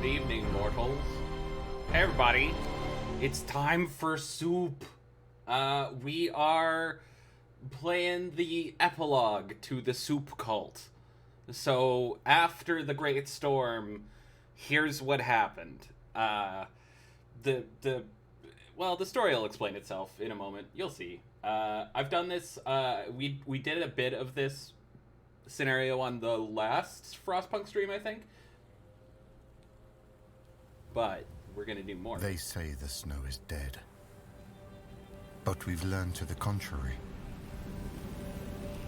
Good evening, mortals. Hey, everybody. It's time for soup. We are playing the epilogue to the soup cult. So, after the Great Storm, here's what happened. The story will explain itself in a moment. You'll see. I've done this. We did a bit of this scenario on the last Frostpunk stream, I think. But we're gonna do more. They say the snow is dead, but we've learned to the contrary.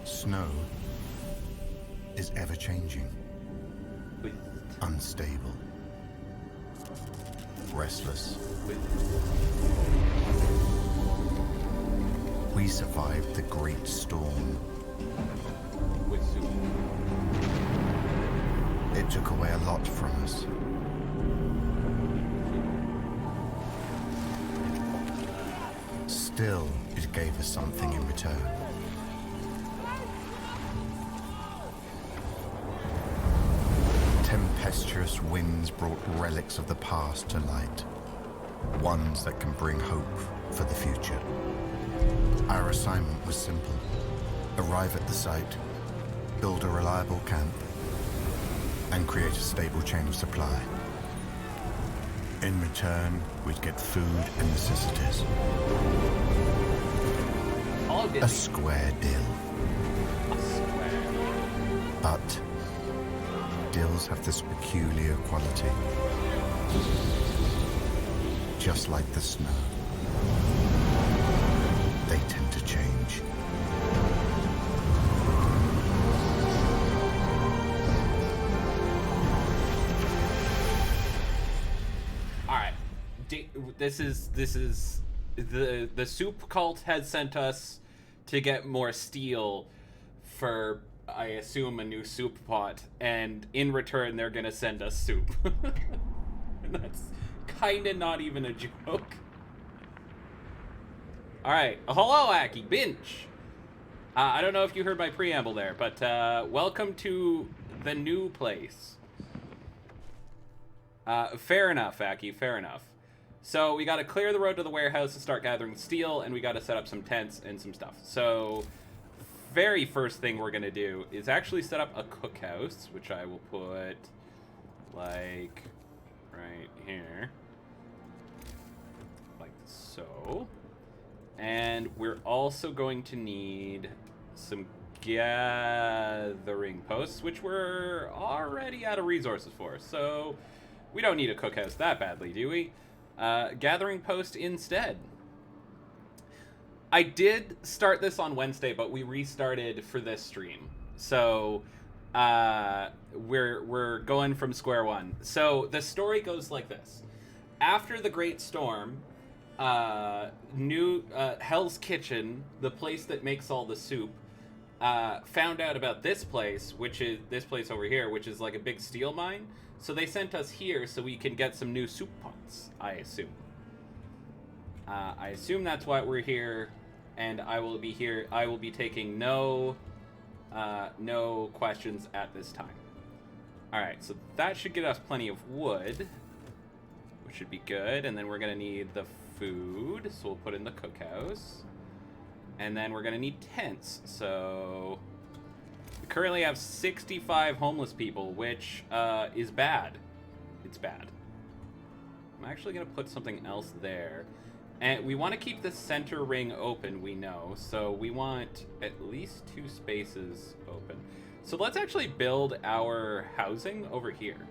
Snow is ever-changing, unstable, restless. We survived the Great Storm. With soup. It took away a lot from us. Still, it gave us something in return. Tempestuous winds brought relics of the past to light. Ones that can bring hope for the future. Our assignment was simple. Arrive at the site, build a reliable camp, and create a stable chain of supply. In return, we'd get food and necessities. A square deal. But deals have this peculiar quality. Just like the snow, they tend to change. This is the soup cult has sent us to get more steel for, I assume, a new soup pot, and in return they're gonna send us soup. And that's kind of not even a joke. All right, hello, Aki Binch. I don't know if you heard my preamble there, but welcome to the new place. Fair enough, Aki. Fair enough. So we got to clear the road to the warehouse and start gathering steel, and we got to set up some tents and some stuff. So very first thing we're going to do is actually set up a cookhouse, which I will put like right here. Like so. And we're also going to need some gathering posts, which we're already out of resources for. So we don't need a cookhouse that badly, do we? Gathering post instead. I did start this on Wednesday, but we restarted for this stream. So we're going from square one. So the story goes like this. After the Great Storm, Hell's Kitchen, the place that makes all the soup, found out about this place, which is this place over here, which is like a big steel mine. So they sent us here so we can get some new soup pots, I assume. I assume that's why we're here, and I will be here. I will be taking no questions at this time. All right, so that should get us plenty of wood, which should be good. And then we're gonna need the food, so we'll put in the cookhouse. And then we're gonna need tents, so we currently have 65 homeless people, which is bad. It's bad. I'm actually going to put something else there. And we want to keep the center ring open, we know. So we want at least 2 spaces open. So let's actually build our housing over here.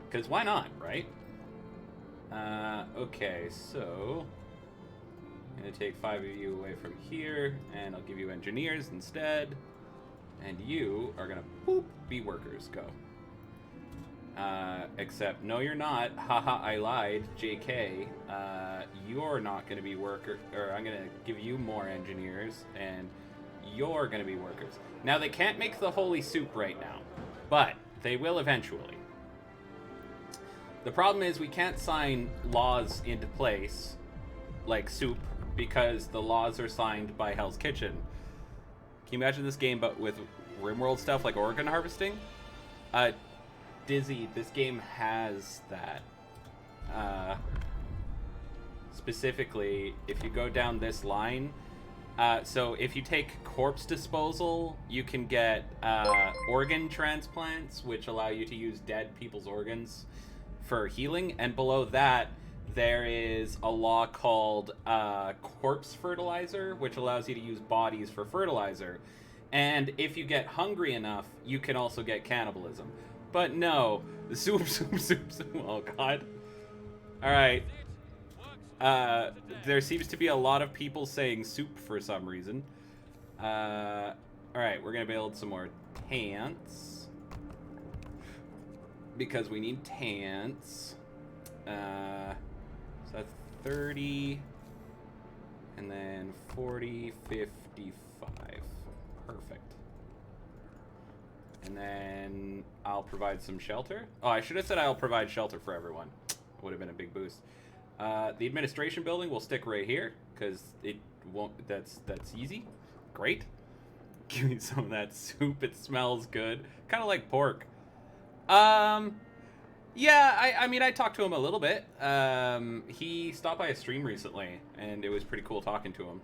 Because why not, right? Okay, so I'm going to take 5 of you away from here, and I'll give you engineers instead. And you are gonna be workers. Go. Except, no, you're not. Haha, I lied. JK. You're not gonna be worker, or I'm gonna give you more engineers, and you're gonna be workers. Now, they can't make the holy soup right now, but they will eventually. The problem is we can't sign laws into place, like soup, because the laws are signed by Hell's Kitchen. Can you imagine this game, but with RimWorld stuff like organ harvesting? Dizzy, this game has that. Specifically, if you go down this line, so if you take corpse disposal, you can get organ transplants, which allow you to use dead people's organs for healing. And below that, there is a law called corpse fertilizer, which allows you to use bodies for fertilizer. And if you get hungry enough, you can also get cannibalism. But no, the soup. Oh, God. All right. There seems to be a lot of people saying soup for some reason. All right, we're going to build some more tents. Because we need tents. So that's 30. And then 40, 55. Perfect. And then I'll provide some shelter. Oh, I should have said I'll provide shelter for everyone. Would have been a big boost. The administration building will stick right here because it won't. That's easy. Great. Give me some of that soup. It smells good. Kind of like pork. Yeah. I mean, I talked to him a little bit. He stopped by a stream recently, and it was pretty cool talking to him.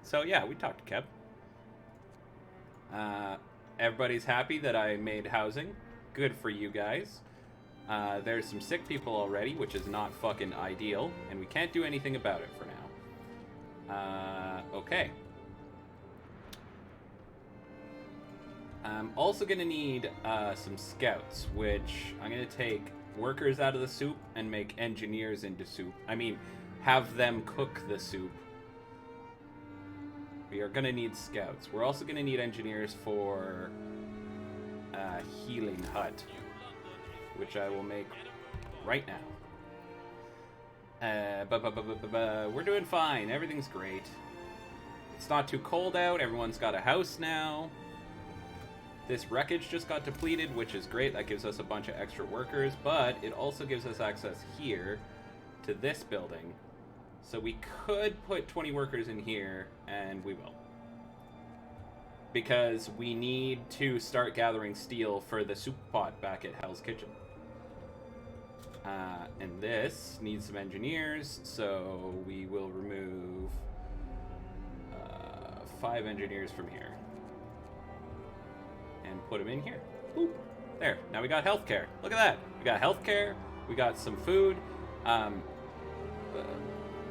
So yeah, we talked to Kev. Everybody's happy that I made housing. Good for you guys. There's some sick people already, which is not fucking ideal, and we can't do anything about it for now. Okay. I'm also gonna need some scouts, which I'm gonna take workers out of the soup and make engineers into soup. I mean, have them cook the soup. We are gonna need scouts. We're also gonna need engineers for healing hut, which I will make right now. We're doing fine. Everything's great. It's not too cold out. Everyone's got a house now. This wreckage just got depleted, which is great. That gives us a bunch of extra workers, but it also gives us access here to this building. So we could put 20 workers in here, and we will. Because we need to start gathering steel for the soup pot back at Hell's Kitchen. And this needs some engineers, so we will remove 5 engineers from here. And put them in here. Boop. There. Now we got healthcare. Look at that. We got healthcare. We got some food.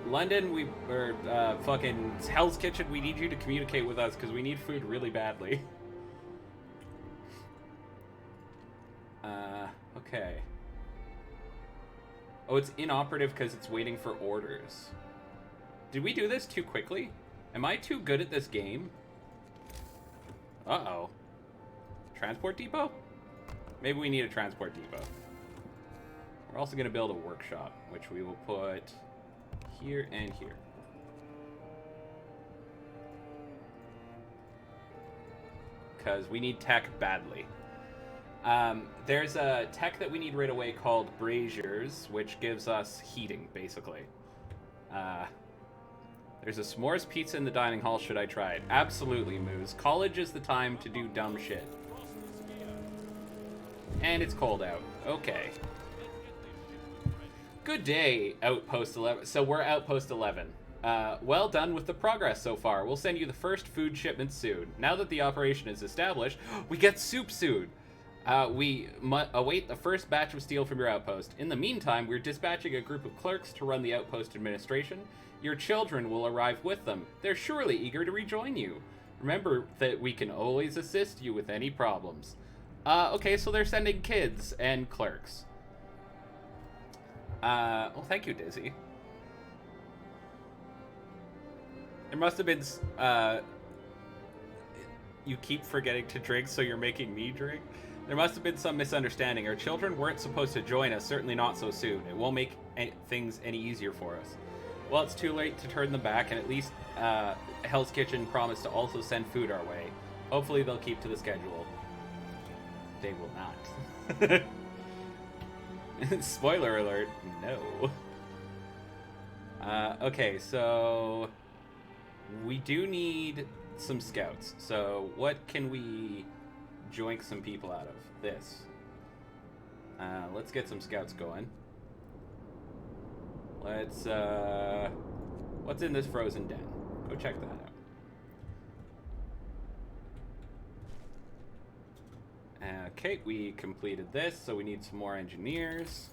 London, fucking Hell's Kitchen, we need you to communicate with us because we need food really badly. Okay. Oh, it's inoperative because it's waiting for orders. Did we do this too quickly? Am I too good at this game? Uh-oh. Transport depot? Maybe we need a transport depot. We're also going to build a workshop, which we will put here and here. Because we need tech badly. There's a tech that we need right away called braziers, which gives us heating, basically. There's a s'mores pizza in the dining hall. Should I try it? Absolutely, Moose. College is the time to do dumb shit. And it's cold out. Okay. Good day, Outpost 11. So we're Outpost 11. Well done with the progress so far. We'll send you the first food shipment soon. Now that the operation is established, we get soup soon. We await the first batch of steel from your outpost. In the meantime, we're dispatching a group of clerks to run the outpost administration. Your children will arrive with them. They're surely eager to rejoin you. Remember that we can always assist you with any problems. Okay, so they're sending kids and clerks. Well, thank you, Dizzy. There must have been, you keep forgetting to drink, so you're making me drink? There must have been some misunderstanding. Our children weren't supposed to join us, certainly not so soon. It won't make things any easier for us. Well, it's too late to turn them back, and at least Hell's Kitchen promised to also send food our way. Hopefully they'll keep to the schedule. They will not. Spoiler alert, no. Okay, so we do need some scouts. So what can we joink some people out of? This. Let's get some scouts going. Let's, what's in this frozen den? Go check that out. Okay, we completed this, so we need some more engineers.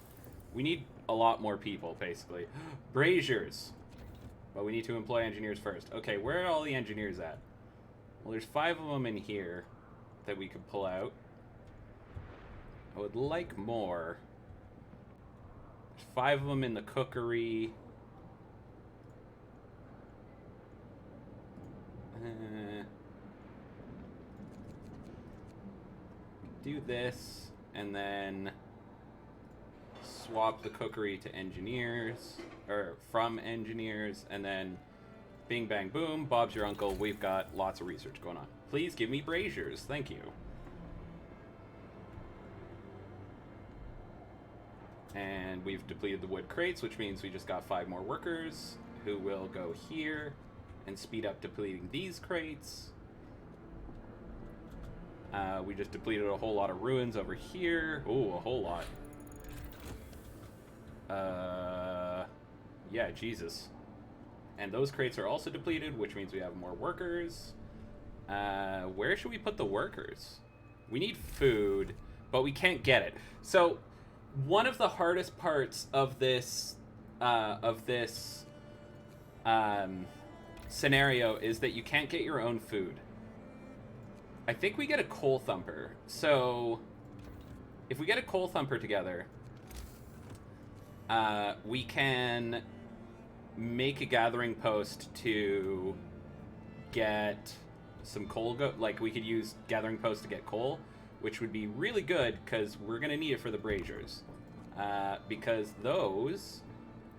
We need a lot more people, basically. Braziers! But we need to employ engineers first. Okay, where are all the engineers at? Well, there's 5 of them in here that we could pull out. I would like more. There's 5 of them in the cookery. Do this, and then swap the cookery to engineers, or from engineers, and then bing bang boom, Bob's your uncle. We've got lots of research going on. Please give me braziers, thank you. And we've depleted the wood crates, which means we just got 5 more workers who will go here and speed up depleting these crates. We just depleted a whole lot of ruins over here. Oh, a whole lot. Yeah, Jesus. And those crates are also depleted, which means we have more workers. Where should we put the workers? We need food, but we can't get it. So, one of the hardest parts of this scenario is that you can't get your own food. I think we get a coal thumper. So, if we get a coal thumper together, we can make a gathering post to get some coal. Like, we could use gathering post to get coal, which would be really good because we're going to need it for the braziers. Because those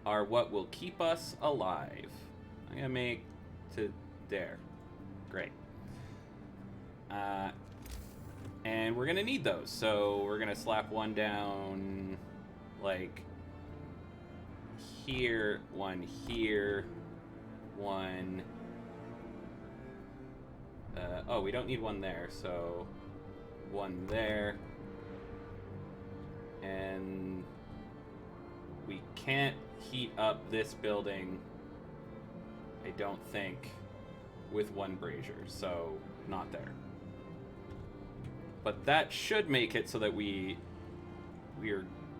are what will keep us alive. I'm going to make to there. Great. And we're going to need those. So we're going to slap one down, like, here, one here, one... oh, we don't need one there, so one there. And we can't heat up this building, I don't think, with one brazier, so not there. But that should make it so that we're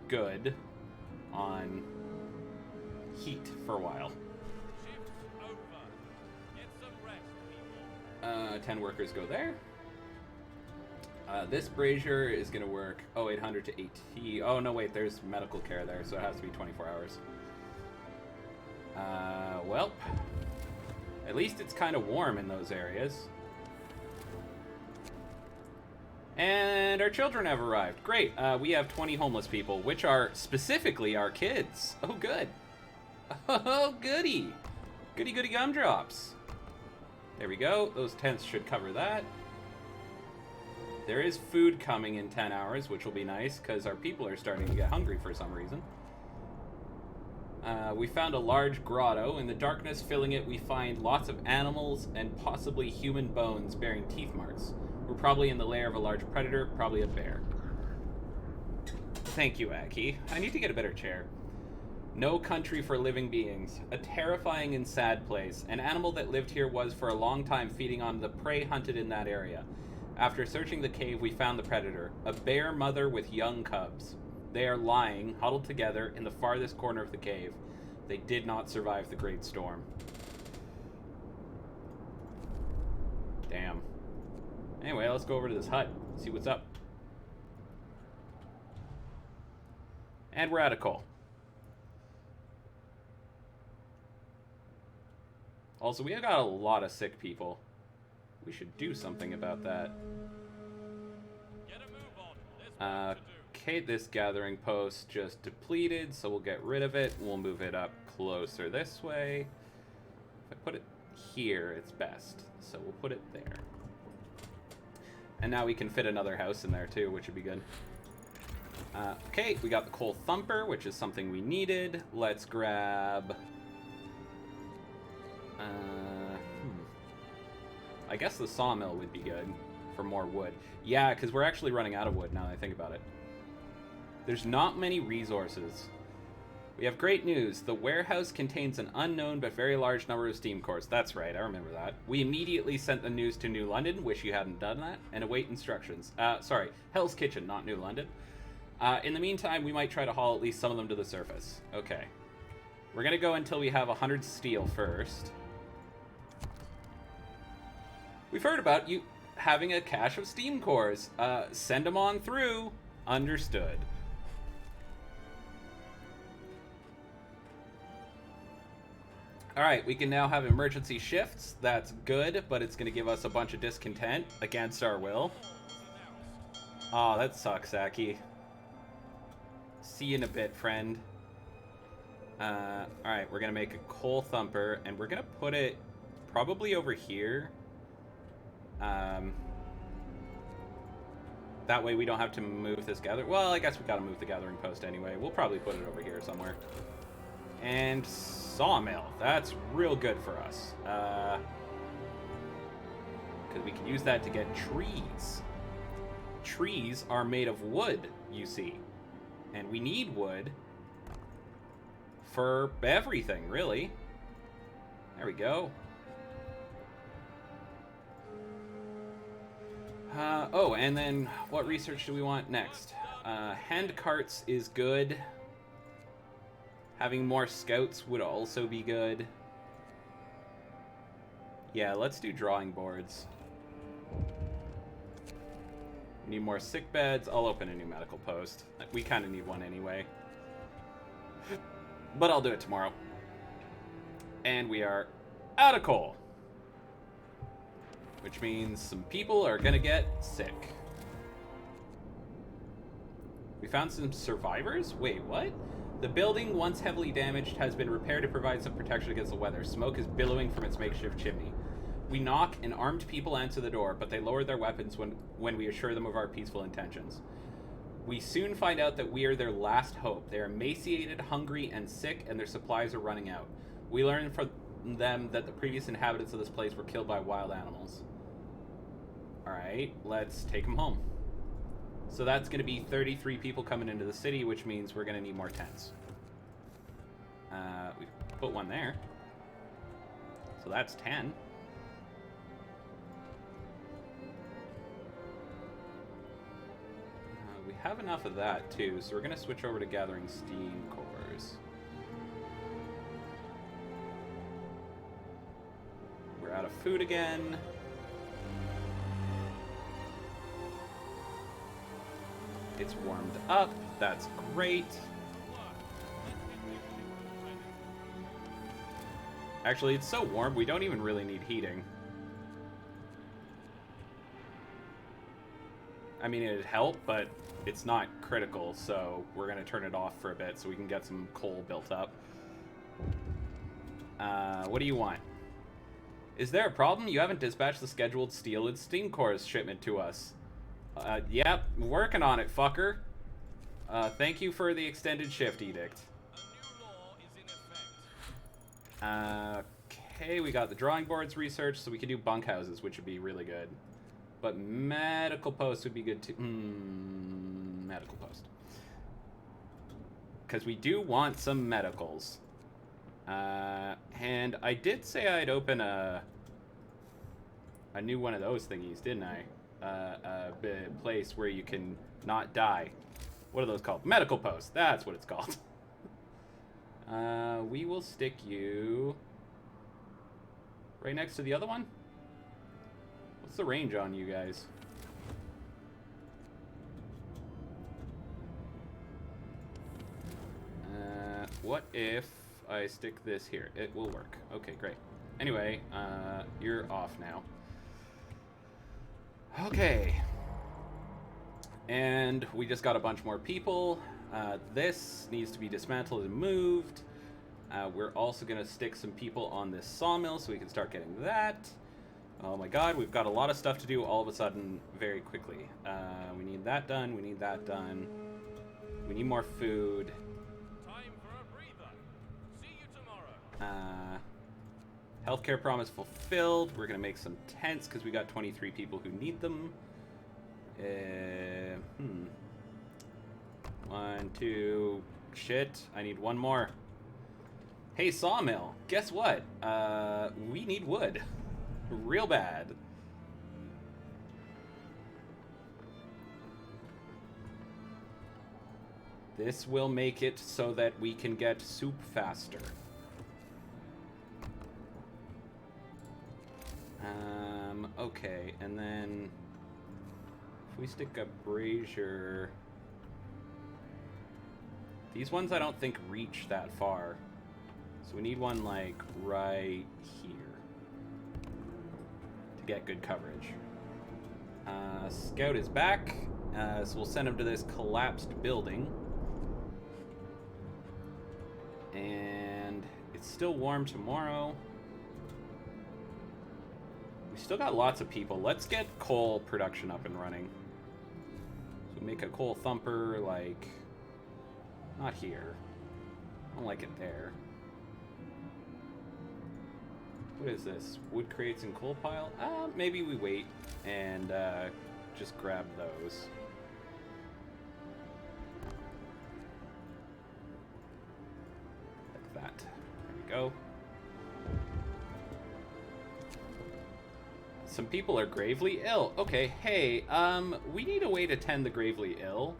good on heat for a while. 10 workers go there. This brazier is going to work, 800 to 80. Oh, no, wait, there's medical care there, so it has to be 24 hours. Well, at least it's kind of warm in those areas. And our children have arrived. Great. We have 20 homeless people, which are specifically our kids. Oh, good. Oh, goody. Goody, goody gumdrops. There we go. Those tents should cover that. There is food coming in 10 hours, which will be nice, because our people are starting to get hungry for some reason. We found a large grotto. In the darkness filling it, we find lots of animals and possibly human bones bearing teeth marks. We're probably in the lair of a large predator, probably a bear. Thank you, Aki. I need to get a better chair. No country for living beings. A terrifying and sad place. An animal that lived here was for a long time feeding on the prey hunted in that area. After searching the cave, we found the predator. A bear mother with young cubs. They are lying, huddled together, in the farthest corner of the cave. They did not survive the great storm. Damn. Anyway, let's go over to this hut, see what's up. And we're out of coal. Also, we have got a lot of sick people. We should do something about that. Okay, this gathering post just depleted, so we'll get rid of it. We'll move it up closer this way. If I put it here, it's best. So we'll put it there. And now we can fit another house in there too, which would be good. Okay, we got the coal thumper, which is something we needed. Let's grab... I guess the sawmill would be good for more wood. Yeah, because we're actually running out of wood now that I think about it. There's not many resources. We have great news. The warehouse contains an unknown but very large number of steam cores. That's right, I remember that. We immediately sent the news to New London, wish you hadn't done that, and await instructions. Sorry, Hell's Kitchen, not New London. In the meantime, we might try to haul at least some of them to the surface. Okay. We're gonna go until we have 100 steel first. We've heard about you having a cache of steam cores. Send them on through. Understood. Alright, we can now have emergency shifts. That's good, but it's going to give us a bunch of discontent against our will. Aw, that sucks, Aki. See you in a bit, friend. Alright, we're going to make a coal thumper, and we're going to put it probably over here. That way we don't have to move this gather. Well, I guess we got to move the gathering post anyway. We'll probably put it over here somewhere. And sawmill. That's real good for us. Because we can use that to get trees. Trees are made of wood, you see. And we need wood for everything, really. There we go. Oh, and then what research do we want next? Hand carts is good. Having more scouts would also be good. Yeah, let's do drawing boards. We need more sick beds. I'll open a new medical post. We kind of need one anyway. But I'll do it tomorrow. And we are out of coal. Which means some people are gonna get sick. We found some survivors? Wait, what? The building, once heavily damaged, has been repaired to provide some protection against the weather. Smoke is billowing from its makeshift chimney. We knock, and armed people answer the door, but they lower their weapons when we assure them of our peaceful intentions. We soon find out that we are their last hope. They are emaciated, hungry, and sick, and their supplies are running out. We learn from them that the previous inhabitants of this place were killed by wild animals. Alright, let's take them home. So that's going to be 33 people coming into the city, which means we're going to need more tents. We put one there. So that's 10. We have enough of that, too, so we're going to switch over to gathering steam cores. We're out of food again. It's warmed up. That's great. Actually, it's so warm, we don't even really need heating. I mean, it'd help, but it's not critical, so we're going to turn it off for a bit so we can get some coal built up. What do you want? Is there a problem? You haven't dispatched the scheduled steel and steam cores shipment to us. Yep, working on it, fucker. Thank you for the extended shift edict. Okay, we got the drawing boards research, so we can do bunkhouses, which would be really good. But medical post would be good too. Medical post. Because we do want some medicals. And I did say I'd open a new one of those thingies, didn't I? A place where you can not die. What are those called? Medical post. That's what it's called. We will stick you right next to the other one. What's the range on you guys? What if I stick this here? It will work. Okay, great. Anyway, you're off now. Okay. And we just got a bunch more people. This needs to be dismantled and moved. We're also going to stick some people on this sawmill so we can start getting that. Oh my god, we've got a lot of stuff to do all of a sudden very quickly. We need that done, we need that done. We need more food. Time for a breather. See you tomorrow. Healthcare promise fulfilled. We're going to make some tents because we got 23 people who need them. 1, 2. Shit, I need one more. Hey, sawmill, guess what? We need wood. Real bad. This will make it so that we can get soup faster. Okay, and then if we stick a brazier... These ones I don't think reach that far. So we need one, like, right here to get good coverage. Scout is back, so we'll send him to this collapsed building. And it's still warm tomorrow. We still got lots of people. Let's get coal production up and running. So make a coal thumper, like, not here. I don't like it there. What is this? Wood crates and coal pile? Maybe we wait and just grab those. Like that. There we go. Some people are gravely ill. Okay, hey, we need a way to tend the gravely ill.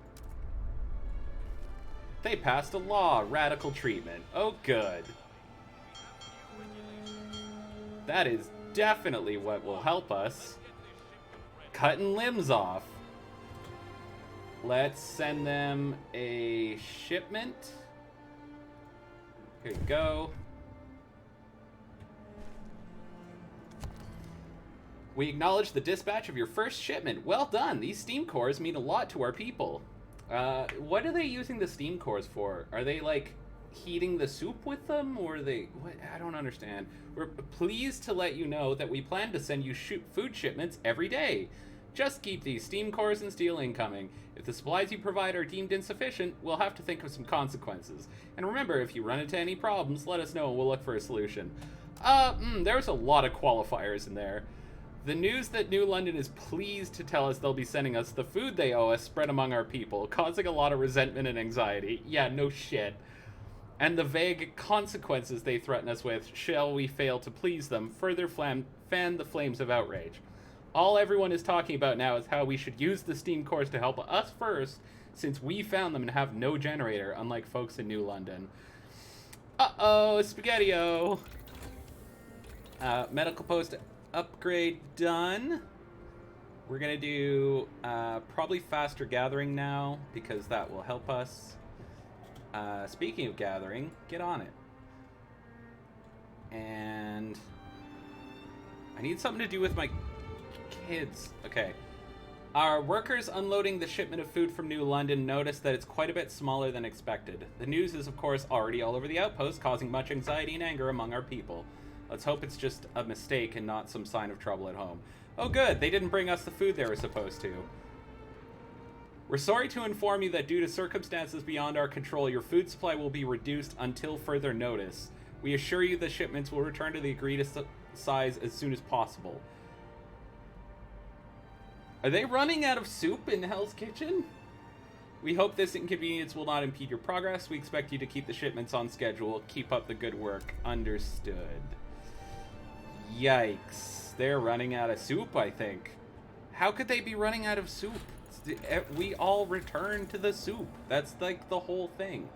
They passed a law, radical treatment. Oh, good. That is definitely what will help us. Cutting limbs off. Let's send them a shipment. Here you go. We acknowledge the dispatch of your first shipment. Well done. These steam cores mean a lot to our people. What are they using the steam cores for? Are they, like, heating the soup with them, or are they... What? I don't understand. We're pleased to let you know that we plan to send you food shipments every day. Just keep these steam cores and steel incoming. If the supplies you provide are deemed insufficient, we'll have to think of some consequences. And remember, if you run into any problems, let us know and we'll look for a solution. There's a lot of qualifiers in there. The news that New London is pleased to tell us they'll be sending us the food they owe us spread among our people, causing a lot of resentment and anxiety. Yeah, no shit. And the vague consequences they threaten us with, shall we fail to please them, further fan the flames of outrage. All everyone is talking about now is how we should use the steam cores to help us first, since we found them and have no generator, unlike folks in New London. Uh-oh, Spaghetti-O! Medical post upgrade done. We're gonna do probably faster gathering now, because that will help us. Speaking of gathering, get on it. And I need something to do with my kids. Okay. Our workers unloading the shipment of food from New London noticed that it's quite a bit smaller than expected. The news is, of course, already all over the outpost, causing much anxiety and anger among our people. Let's hope it's just a mistake and not some sign of trouble at home. Oh good, they didn't bring us the food they were supposed to. We're sorry to inform you that due to circumstances beyond our control, your food supply will be reduced until further notice. We assure you the shipments will return to the agreed size as soon as possible. Are they running out of soup in Hell's Kitchen? We hope this inconvenience will not impede your progress. We expect you to keep the shipments on schedule. Keep up the good work. Understood. Yikes. They're running out of soup, I think. How could they be running out of soup? We all return to the soup. That's like the whole thing.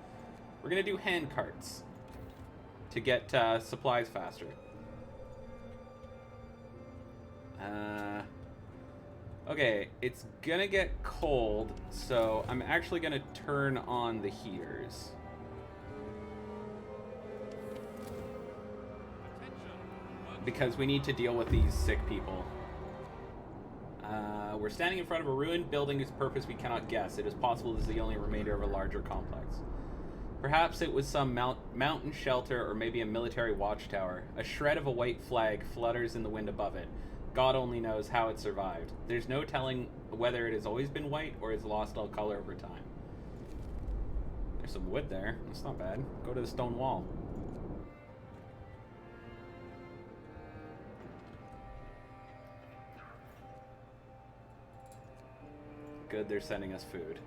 We're gonna do hand carts to get supplies faster. Okay, it's gonna get cold, so I'm actually gonna turn on the heaters. Because we need to deal with these sick people. We're standing in front of a ruined building whose purpose we cannot guess. It is possible this is the only remainder of a larger complex. Perhaps it was some mountain shelter or maybe a military watchtower. A shred of a white flag flutters in the wind above it. God only knows how it survived. There's no telling whether it has always been white or has lost all color over time. There's some wood there. That's not bad. Go to the stone wall. Good, they're sending us food.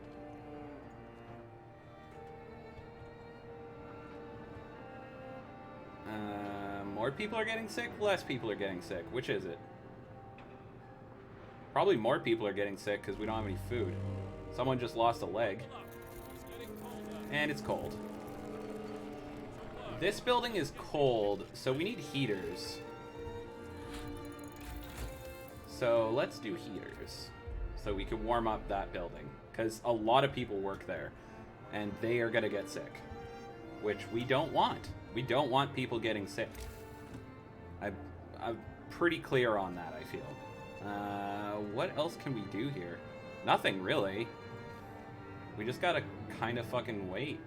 more people are getting sick, less people are getting sick. Which is it? Probably more people are getting sick because we don't have any food. Someone just lost a leg. And it's cold. This building is cold, so we need heaters. So let's do heaters. So we can warm up that building. Because a lot of people work there. And they are going to get sick. Which we don't want. We don't want people getting sick. I'm pretty clear on that, I feel. What else can we do here? Nothing, really. We just gotta kind of fucking wait.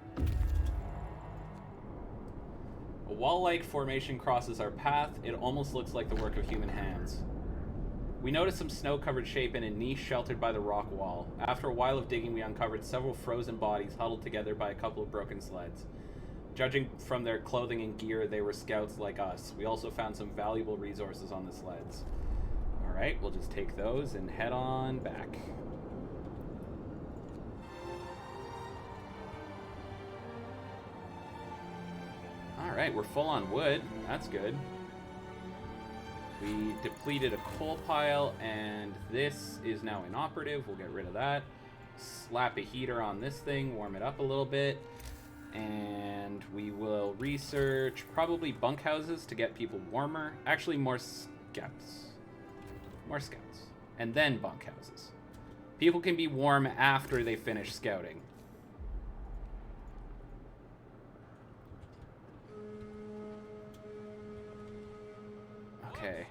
A wall-like formation crosses our path. It almost looks like the work of human hands. We noticed some snow-covered shape in a niche sheltered by the rock wall. After a while of digging, we uncovered several frozen bodies huddled together by a couple of broken sleds. Judging from their clothing and gear, they were scouts like us. We also found some valuable resources on the sleds. Alright, we'll just take those and head on back. Alright, we're full on wood. That's good. We depleted a coal pile, and this is now inoperative. We'll get rid of that. Slap a heater on this thing, warm it up a little bit. And we will research probably bunkhouses to get people warmer. Actually, more scouts. More scouts. And then bunkhouses. People can be warm after they finish scouting. Okay.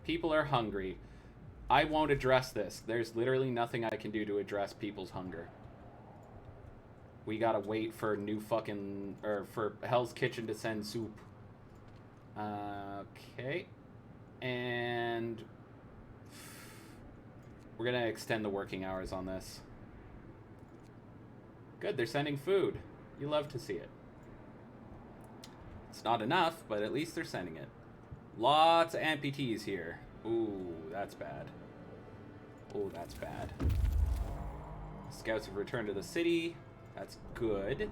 People are hungry. I won't address this. There's literally nothing I can do to address people's hunger. We gotta wait for new fucking... or for Hell's Kitchen to send soup. Okay. And... we're gonna extend the working hours on this. Good, they're sending food. You love to see it. It's not enough, but at least they're sending it. Lots of amputees here. Ooh, that's bad. Ooh, that's bad. Scouts have returned to the city. That's good.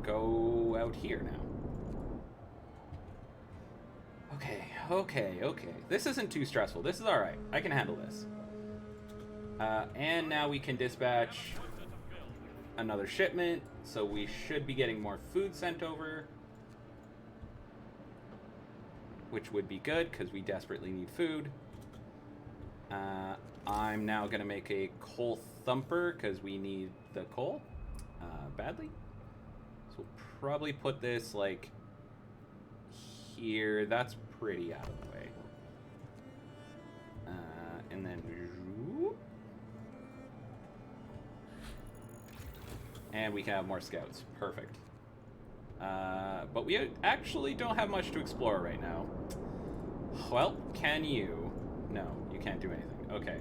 Go out here now. Okay. This isn't too stressful. This is alright. I can handle this. And now we can dispatch another shipment. So we should be getting more food sent over. Which would be good, because we desperately need food. I'm now going to make a coal thumper, because we need the coal badly. So we'll probably put this, like, here. That's pretty out of the way. And then... and we can have more scouts. Perfect. But we actually don't have much to explore right now. Well, can you? No, you can't do anything. Okay.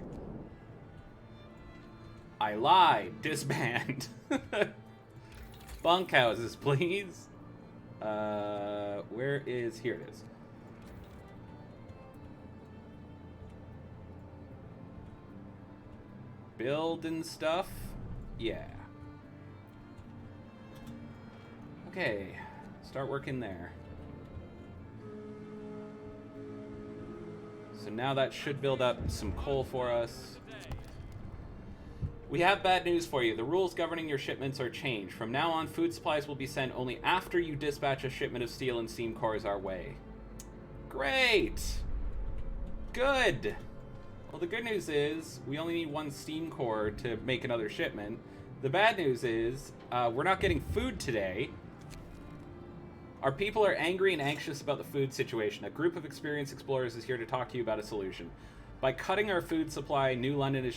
I lied. Disband. Bunkhouses, please. Where is... here it is. Building stuff? Yeah. Okay. Start working there. So now that should build up some coal for us. We have bad news for you. The rules governing your shipments are changed. From now on, food supplies will be sent only after you dispatch a shipment of steel and steam cores our way. Great! Good! Well, the good news is we only need one steam core to make another shipment. The bad news is we're not getting food today. Our people are angry and anxious about the food situation. A group of experienced explorers is here to talk to you about a solution. By cutting our food supply, New London is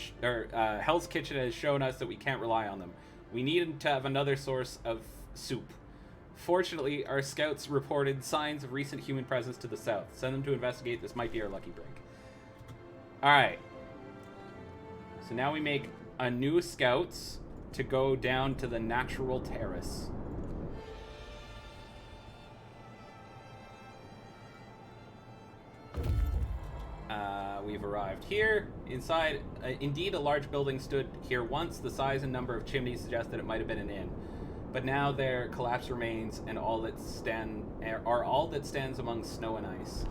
Hell's Kitchen has shown us that we can't rely on them. We need to have another source of soup. Fortunately, our scouts reported signs of recent human presence to the south. Send them to investigate. This might be our lucky break. Alright. So now we make a new scouts to go down to the natural terrace. We've arrived here. Inside, indeed, a large building stood here once. The size and number of chimneys suggest that it might have been an inn. but now their collapsed remains and all that are all that stands among snow and ice.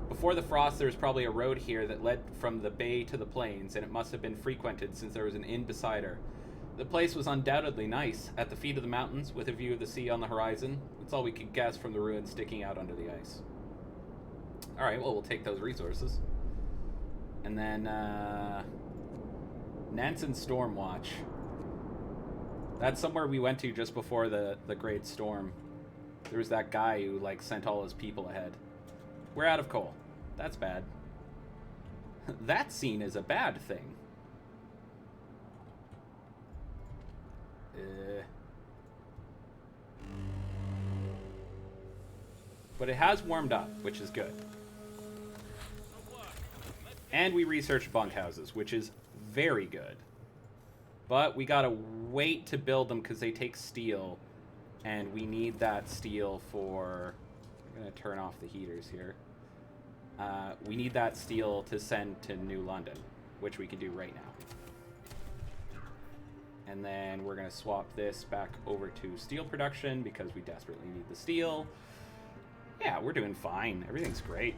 Before the frost, there was probably a road here that led from the bay to the plains, and it must have been frequented since there was an inn beside her. The place was undoubtedly nice, at the feet of the mountains, with a view of the sea on the horizon. That's all we could guess from the ruins sticking out under the ice. Alright, well, we'll take those resources. And then, Nansen Stormwatch. That's somewhere we went to just before the Great Storm. There was that guy who, like, sent all his people ahead. We're out of coal. That's bad. That's seen as a bad thing. But it has warmed up, which is good. And we researched bunkhouses, which is very good. But we gotta wait to build them because they take steel. And we need that steel for... I'm gonna turn off the heaters here. We need that steel to send to New London, which we can do right now. And then we're gonna swap this back over to steel production because we desperately need the steel. Yeah, we're doing fine. Everything's great.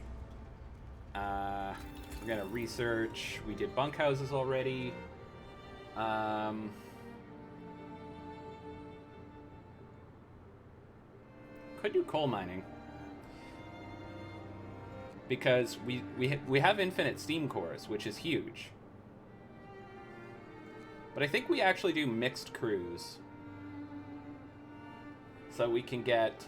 We're gonna research. We did bunkhouses already. Could do coal mining. Because we have infinite steam cores, which is huge. But I think we actually do mixed crews. So we can get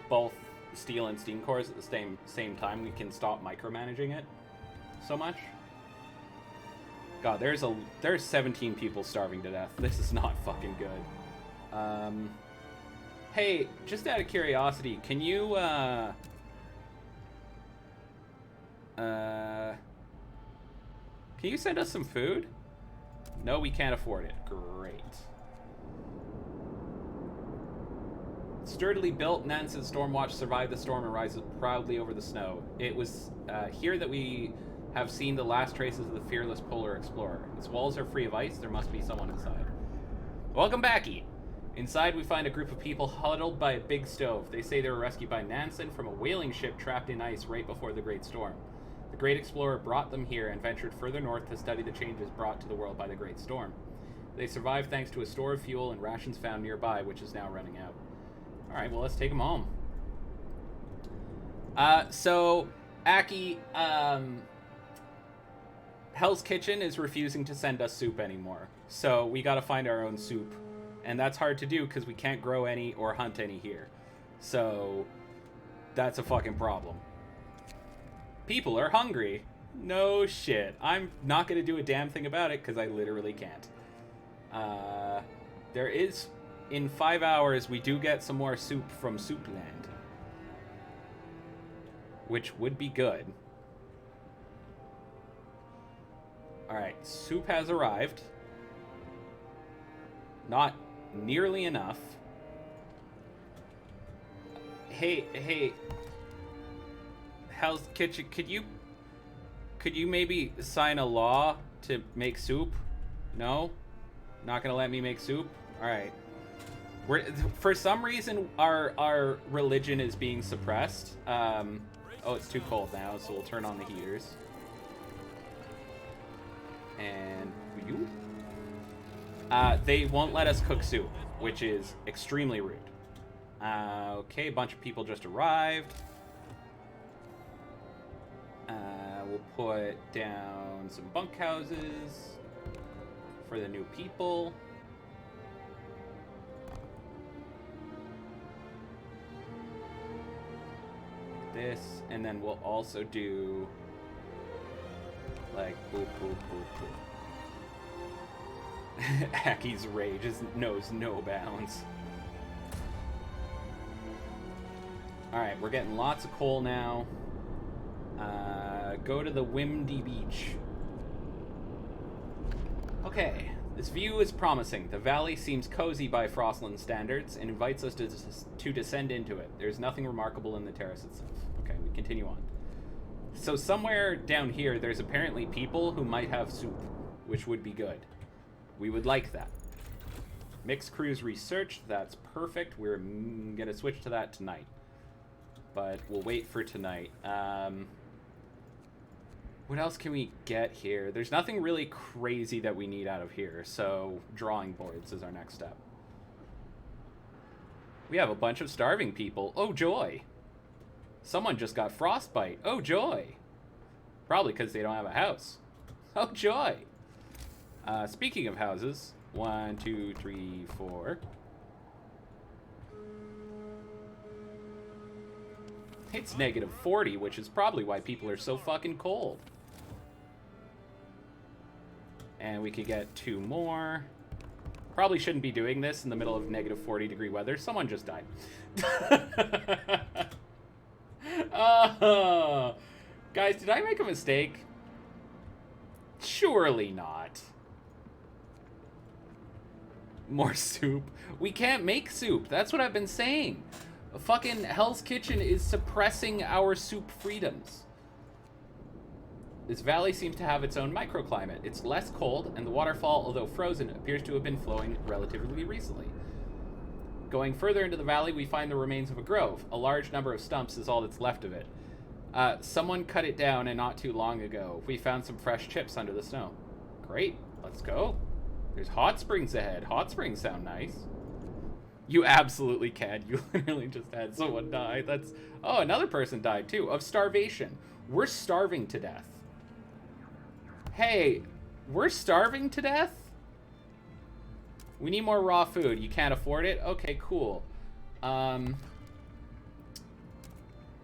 both steel and steam cores at the same time. We can stop micromanaging it so much. God, there's 17 people starving to death. This is not fucking good. Hey, just out of curiosity, can you send us some food? No, we can't afford it. Great. Sturdily built, Nansen Stormwatch survived the storm and rises proudly over the snow. It was here that we have seen the last traces of the fearless polar explorer. Its walls are free of ice. There must be someone inside. Welcome back, E. Inside, we find a group of people huddled by a big stove. They say they were rescued by Nansen from a whaling ship trapped in ice right before the Great Storm. The Great Explorer brought them here and ventured further north to study the changes brought to the world by the Great Storm. They survived thanks to a store of fuel and rations found nearby, which is now running out. Alright, well, let's take them home. So, Aki, Hell's Kitchen is refusing to send us soup anymore. So, we gotta find our own soup. And that's hard to do because we can't grow any or hunt any here. So, that's a fucking problem. People are hungry. No shit. I'm not gonna do a damn thing about it because I literally can't. There is... In 5 hours, we do get some more soup from Soupland. Which would be good. Alright, soup has arrived. Not nearly enough. Hey. Hell's Kitchen, could you maybe sign a law to make soup? No? Not gonna let me make soup? Alright. For some reason, our religion is being suppressed. Oh, it's too cold now, so we'll turn on the heaters. And you? They won't let us cook soup, which is extremely rude. Okay, a bunch of people just arrived. We'll put down some bunkhouses for the new people. This, and then we'll also do like boop boop boop boop. Aki's rage knows no bounds. Alright, we're getting lots of coal now. Go to the Windy Beach. Okay, this view is promising. The valley seems cozy by Frostland standards and invites us to descend into it. There's nothing remarkable in the terrace itself. Okay, we continue on. So somewhere down here, there's apparently people who might have soup. which would be good. We would like that. Mixed crews researched. That's perfect. We're going to switch to that tonight. But we'll wait for tonight. What else can we get here? There's nothing really crazy that we need out of here. So drawing boards is our next step. We have a bunch of starving people. Oh, joy. Someone just got frostbite. Oh, joy. Probably because they don't have a house. Oh, joy. Speaking of houses, 1, 2, 3, 4. It's -40, which is probably why people are so fucking cold. And we could get 2 more. Probably shouldn't be doing this in the middle of -40-degree weather. Someone just died. Oh, guys, did I make a mistake? Surely not. More soup. We can't make soup. That's what I've been saying. Fucking Hell's Kitchen is suppressing our soup freedoms. This valley seems to have its own microclimate. It's less cold, and the waterfall, although frozen, appears to have been flowing relatively recently. Going further into the valley, we find the remains of a grove. A large number of stumps is all that's left of it. Someone cut it down, and not too long ago. We found some fresh chips under the snow. Great, let's go. There's hot springs ahead. Hot springs sound nice. You absolutely can. You literally just had someone die. That's... Oh, another person died, too, of starvation. We're starving to death. Hey, we're starving to death? We need more raw food. You can't afford it? Okay, cool.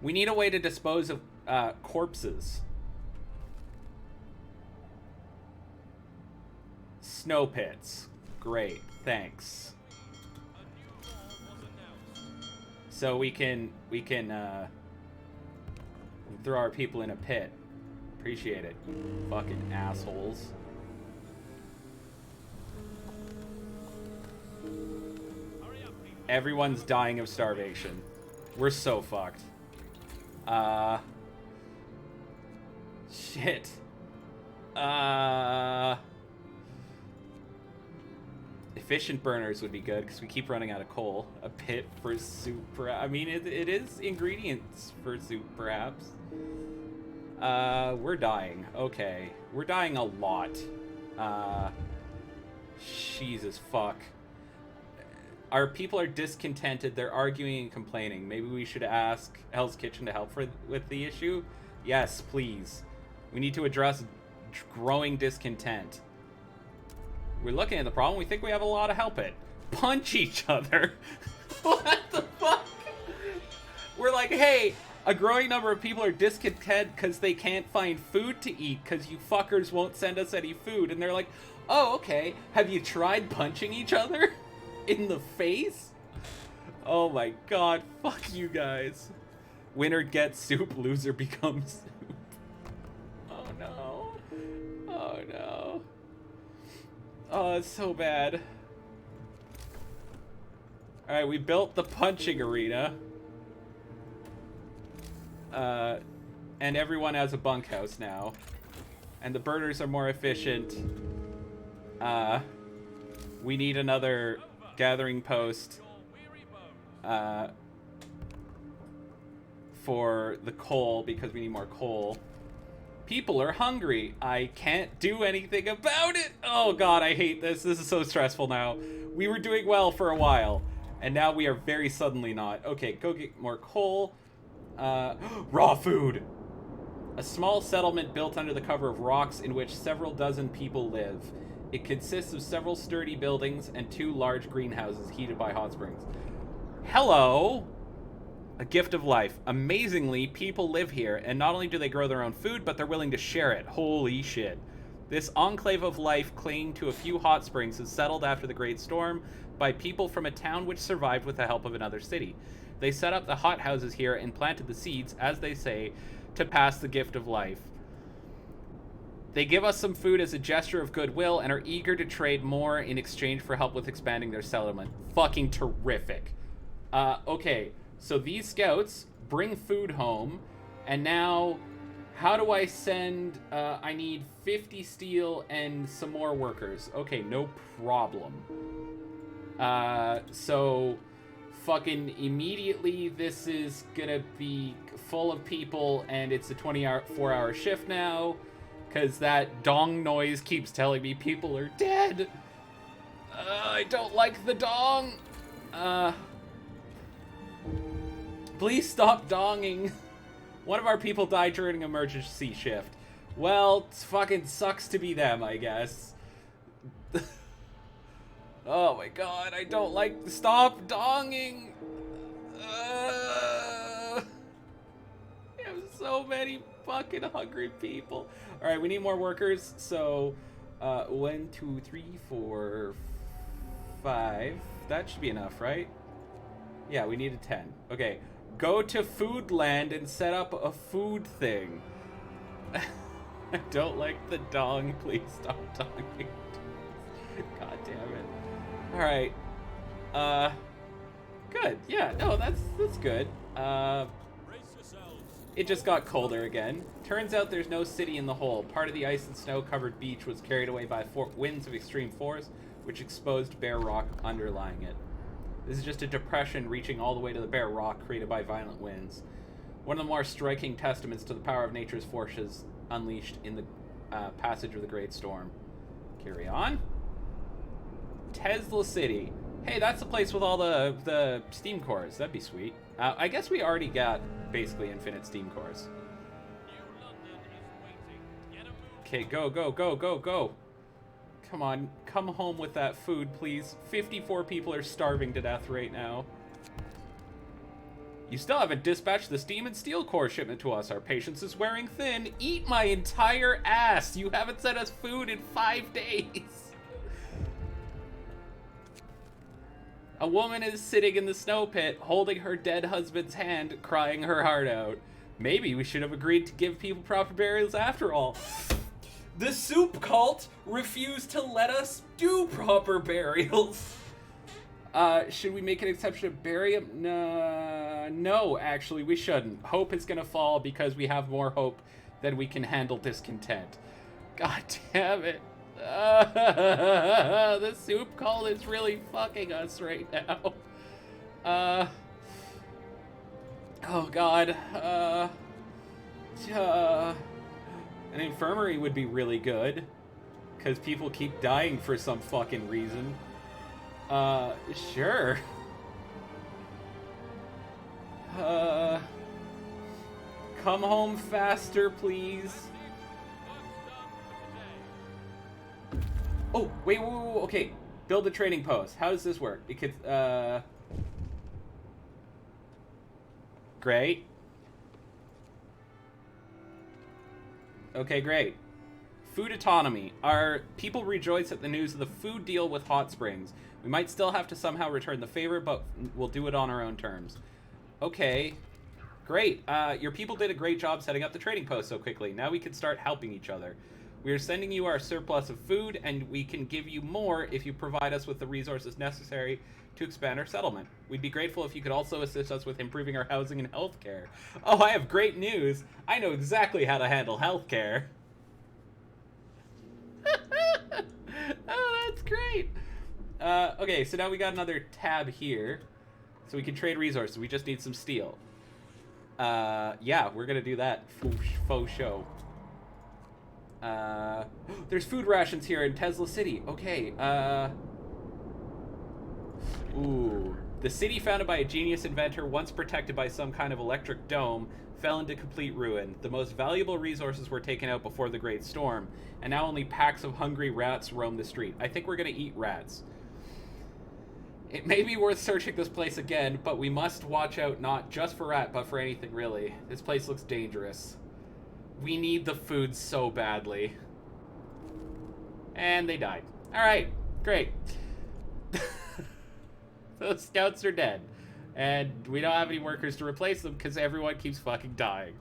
We need a way to dispose of corpses. Snow pits. Great, thanks. So we can throw our people in a pit. Appreciate it. Fucking assholes. Everyone's dying of starvation. We're so fucked. Shit. Efficient burners would be good, because we keep running out of coal. A pit for soup, I mean, it is ingredients for soup, perhaps. We're dying. Okay. We're dying a lot. Jesus fuck. Our people are discontented. They're arguing and complaining. Maybe we should ask Hell's Kitchen to help with the issue? Yes, please. We need to address growing discontent. We're looking at the problem. We think we have a lot to help it. Punch each other. What the fuck? We're like, hey, a growing number of people are discontent because they can't find food to eat because you fuckers won't send us any food. And they're like, oh, okay. Have you tried punching each other in the face? Oh my god. Fuck you guys. Winner gets soup, loser becomes soup. Oh no. Oh no. Oh, it's so bad. Alright, we built the punching arena. And everyone has a bunkhouse now. And the burners are more efficient. We need another gathering post. For the coal, because we need more coal. People are hungry. I can't do anything about it. Oh god, I hate this. This is so stressful now. We were doing well for a while, and now we are very suddenly not. Okay, go get more coal. Raw food. A small settlement built under the cover of rocks in which several dozen people live. It consists of several sturdy buildings and 2 large greenhouses heated by hot springs. Hello! A gift of life. Amazingly, people live here, and not only do they grow their own food, but they're willing to share it. Holy shit. This enclave of life clinging to a few hot springs is settled after the Great Storm by people from a town which survived with the help of another city. They set up the hot houses here and planted the seeds, as they say, to pass the gift of life. They give us some food as a gesture of goodwill and are eager to trade more in exchange for help with expanding their settlement. Fucking terrific. Okay. So these scouts bring food home, and now How do I send... I need 50 steel and some more workers. Okay, no problem. So... fucking immediately this is gonna be full of people and it's a 24-hour shift now because that dong noise keeps telling me people are dead. I don't like the dong. Please stop donging. One of our people died during an emergency shift. Well, it fucking sucks to be them, I guess. Oh my god, I don't like... Stop donging! We have so many fucking hungry people. Alright, we need more workers, so... 1, 2, 3, 4, 5... That should be enough, right? Yeah, we needed 10. Okay, go to Foodland and set up a food thing. I don't like the dong, please stop donging. God damn it. Alright. Good. Yeah, no, that's good. It just got colder again. Turns out there's no city in the hole. Part of the ice and snow-covered beach was carried away by winds of extreme force, which exposed bare rock underlying it. This is just a depression reaching all the way to the bare rock created by violent winds. One of the more striking testaments to the power of nature's forces unleashed in the passage of the Great Storm. Carry on. Tesla City. Hey, that's the place with all the steam cores. That'd be sweet. I guess we already got basically infinite steam cores. Okay, go, go, go, go, go. Come on, come home with that food, please. 54 people are starving to death right now. You still haven't dispatched the steam and steel core shipment to us. Our patience is wearing thin. Eat my entire ass. You haven't sent us food in 5 days. A woman is sitting in the snow pit, holding her dead husband's hand, crying her heart out. Maybe we should have agreed to give people proper burials after all. The soup cult refused to let us do proper burials. Should we make an exception to bury him? No, actually, we shouldn't. Hope is gonna fall because we have more hope than we can handle discontent. God damn it. The soup cult is really fucking us right now. Oh god. An infirmary would be really good. Because people keep dying for some fucking reason. Sure. Come home faster, please. Oh, wait, okay. Build a trading post. How does this work? Because, great. Okay, great. Food autonomy. Our people rejoice at the news of the food deal with Hot Springs. We might still have to somehow return the favor, but we'll do it on our own terms. Okay. Great. Your people did a great job setting up the trading post so quickly. Now we can start helping each other. We are sending you our surplus of food, and we can give you more if you provide us with the resources necessary to expand our settlement. We'd be grateful if you could also assist us with improving our housing and healthcare. Oh, I have great news. I know exactly how to handle healthcare. Oh, that's great. Okay, so now we got another tab here. So we can trade resources. We just need some steel. Yeah, we're gonna do that. Faux show. There's food rations here in Tesla City. Okay, ooh. The city founded by a genius inventor, once protected by some kind of electric dome, fell into complete ruin. The most valuable resources were taken out before the Great Storm, and now only packs of hungry rats roam the street. I think we're gonna eat rats. It may be worth searching this place again, but we must watch out not just for rat, but for anything really. This place looks dangerous. We need the food so badly. And they died. Alright, great. Those scouts are dead. And we don't have any workers to replace them because everyone keeps fucking dying.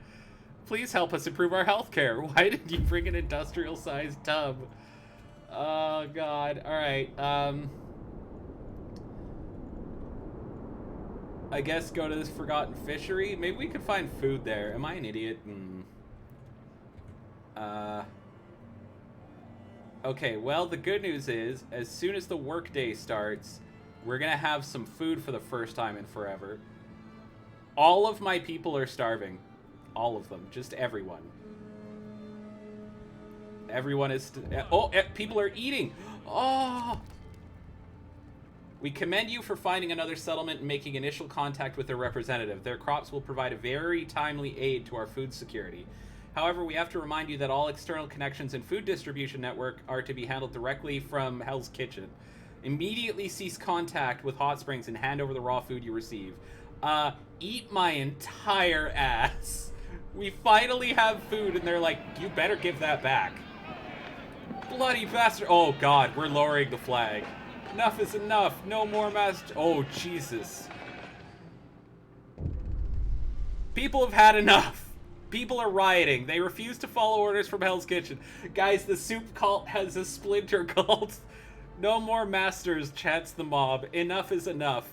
Please help us improve our healthcare. Why did you bring an industrial-sized tub? Oh, God. Alright, I guess go to this forgotten fishery. Maybe we could find food there. Am I an idiot? Okay, well, the good news is, as soon as the workday starts, we're gonna have some food for the first time in forever. All of my people are starving. All of them. Just everyone. Everyone is... people are eating! Oh! We commend you for finding another settlement and making initial contact with their representative. Their crops will provide a very timely aid to our food security. However, we have to remind you that all external connections and food distribution network are to be handled directly from Hell's Kitchen. Immediately cease contact with Hot Springs and hand over the raw food you receive. Eat my entire ass. We finally have food, and they're like, you better give that back. Bloody bastard. Oh, God, we're lowering the flag. Enough is enough. No more master. Oh, Jesus. People have had enough. People are rioting. They refuse to follow orders from Hell's Kitchen. Guys, the soup cult has a splinter cult. No more masters, chants the mob. Enough is enough.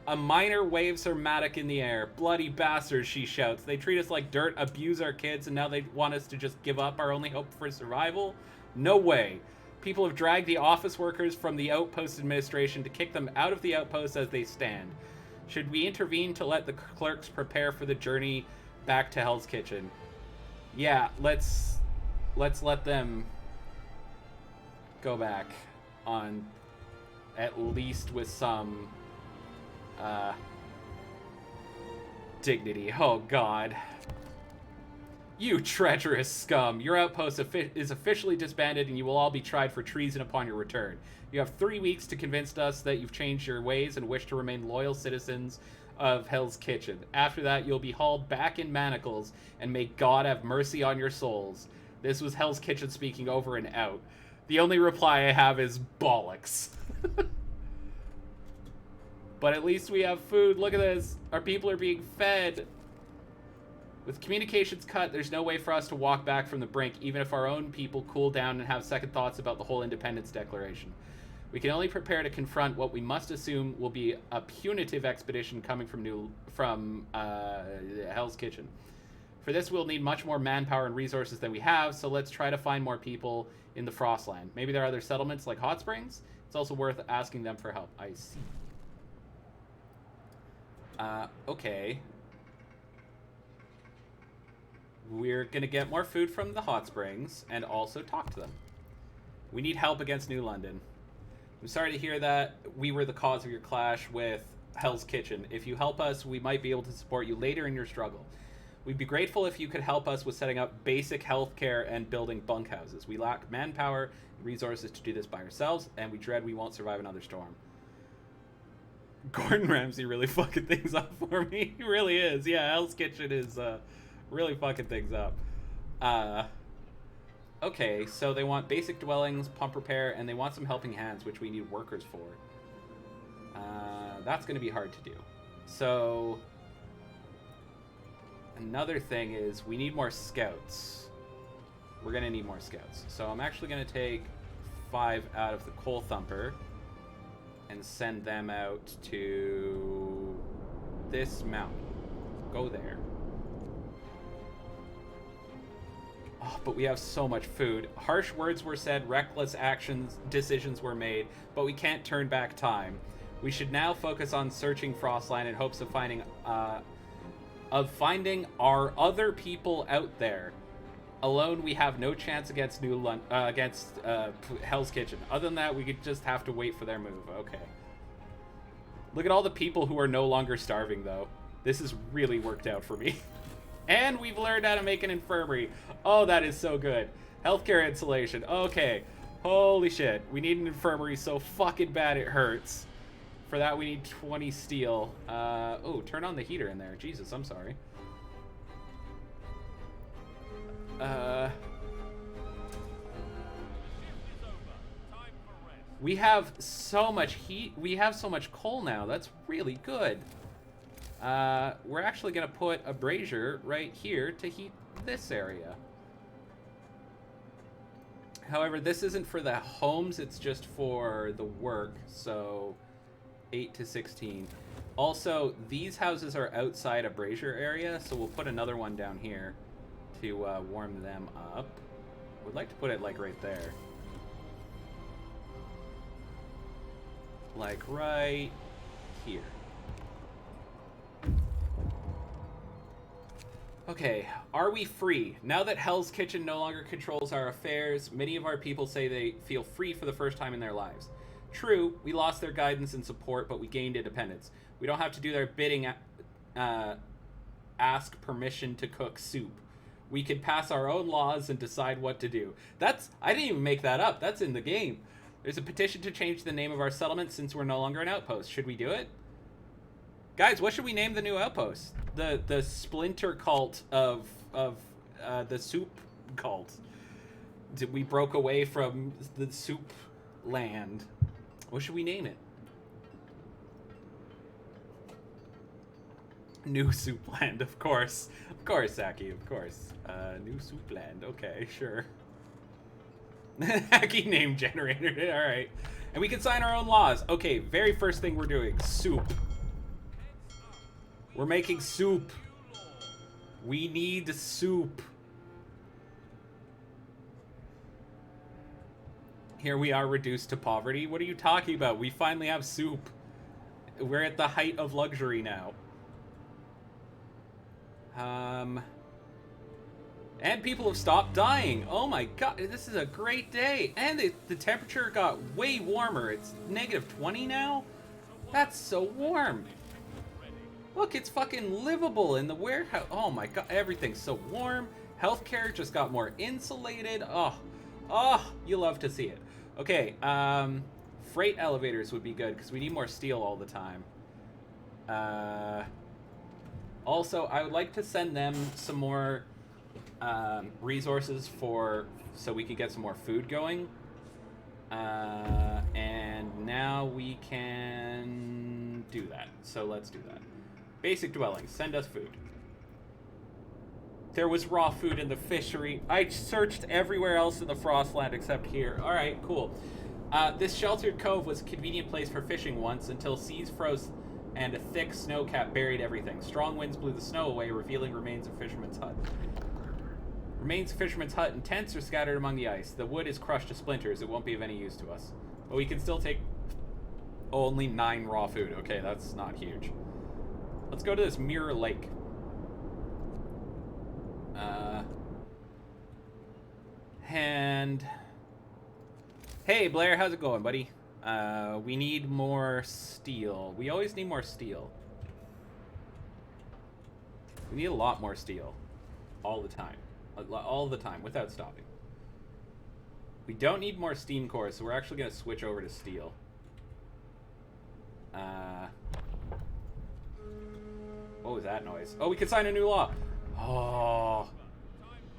A miner waves her mattock in the air. Bloody bastards, she shouts. They treat us like dirt, abuse our kids, and now they want us to just give up our only hope for survival? No way. People have dragged the office workers from the outpost administration to kick them out of the outpost as they stand. Should we intervene to let the clerks prepare for the journey back to Hell's Kitchen? Yeah, let's let them go back on, at least with some dignity. Oh, God. You treacherous scum. Your outpost is officially disbanded, and you will all be tried for treason upon your return. You have 3 weeks to convince us that you've changed your ways and wish to remain loyal citizens of Hell's Kitchen. After that, you'll be hauled back in manacles, and may God have mercy on your souls. This was Hell's Kitchen speaking, over and out. The only reply I have is bollocks. But at least we have food. Look at this. Our people are being fed. With communications cut, there's no way for us to walk back from the brink, even if our own people cool down and have second thoughts about the whole Independence Declaration. We can only prepare to confront what we must assume will be a punitive expedition coming from Hell's Kitchen. For this, we'll need much more manpower and resources than we have, so let's try to find more people in the Frostland. Maybe there are other settlements like Hot Springs? It's also worth asking them for help. I see. Okay. We're gonna get more food from the Hot Springs and also talk to them. We need help against New London. I'm sorry to hear that we were the cause of your clash with Hell's Kitchen. If you help us, we might be able to support you later in your struggle. We'd be grateful if you could help us with setting up basic healthcare and building bunkhouses. We lack manpower and resources to do this by ourselves, and we dread we won't survive another storm. Gordon Ramsay really fucking things up for me. He really is. Yeah, Hell's Kitchen is really fucking things up. Okay, so they want basic dwellings, pump repair, and they want some helping hands, which we need workers for. That's going to be hard to do. So another thing is we need more scouts. We're going to need more scouts. So I'm actually going to take 5 out of the Coal Thumper and send them out to this mountain. Go there. Oh, but we have so much food. Harsh words were said, reckless decisions were made, but we can't turn back time. We should now focus on searching Frostland in hopes of finding our other people out there. Alone, we have no chance against Hell's Kitchen. Other than that, we could just have to wait for their move. Okay. Look at all the people who are no longer starving, though. This has really worked out for me. And we've learned how to make an infirmary. Oh, that is so good. Healthcare insulation. Okay. Holy shit. We need an infirmary so fucking bad it hurts. For that, we need 20 steel. Oh, turn on the heater in there. Jesus, I'm sorry. We have so much heat. We have so much coal now. That's really good. We're actually going to put a brazier right here to heat this area. However, this isn't for the homes. It's just for the work. So 8 to 16. Also, these houses are outside a brazier area. So we'll put another one down here to warm them up. would like to put it like right there. Like right here. Okay, are we free? Now that Hell's Kitchen no longer controls our affairs, many of our people say they feel free for the first time in their lives. True, we lost their guidance and support, but we gained independence. We don't have to do their bidding, ask permission to cook soup. We can pass our own laws and decide what to do. I didn't even make that up. That's in the game. There's a petition to change the name of our settlement since we're no longer an outpost. Should we do it? Guys, what should we name the new outpost? The Splinter cult of the soup cult. We broke away from the soup land. What should we name it? New Soup Land, of course. Of course, Saki, of course. New Soup Land. Okay, sure. Hacky name generator. Alright. And we can sign our own laws. Okay, very first thing we're doing. Soup. We're making soup. We need soup. Here we are reduced to poverty. What are you talking about? We finally have soup. We're at the height of luxury now. And people have stopped dying. Oh my god, this is a great day. And the temperature got way warmer. It's -20 now? That's so warm. Look, it's fucking livable in the warehouse. Oh my god, everything's so warm. Healthcare just got more insulated. Oh, you love to see it. Okay, freight elevators would be good because we need more steel all the time. Also, I would like to send them some more resources so we could get some more food going. And now we can do that. So let's do that. Basic dwellings, send us food. There was raw food in the fishery. I searched everywhere else in the Frostland except here. Alright, cool. This sheltered cove was a convenient place for fishing once until seas froze and a thick snow cap buried everything. Strong winds blew the snow away, revealing remains of Fisherman's Hut. Remains of Fisherman's Hut and tents are scattered among the ice. The wood is crushed to splinters. It won't be of any use to us. But we can still take only 9 raw food. Okay, that's not huge. Let's go to this Mirror Lake. And... Hey, Blair, how's it going, buddy? We need more steel. We always need more steel. We need a lot more steel. All the time. All the time, without stopping. We don't need more steam cores, so we're actually going to switch over to steel. What was that noise? Oh, we can sign a new law. Oh.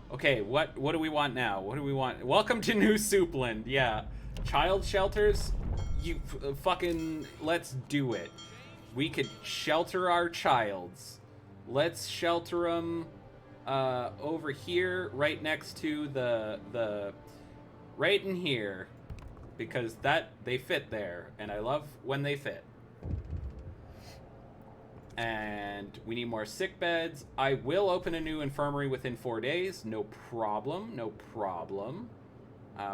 Okay, what do we want now? What do we want? Welcome to New Soupland. Yeah. Child shelters? You fucking... Let's do it. We could shelter our childs. Let's shelter them over here, right next to the... Right in here. Because they fit there. And I love when they fit. And we need more sick beds. I will open a new infirmary within 4 days. No problem. No problem.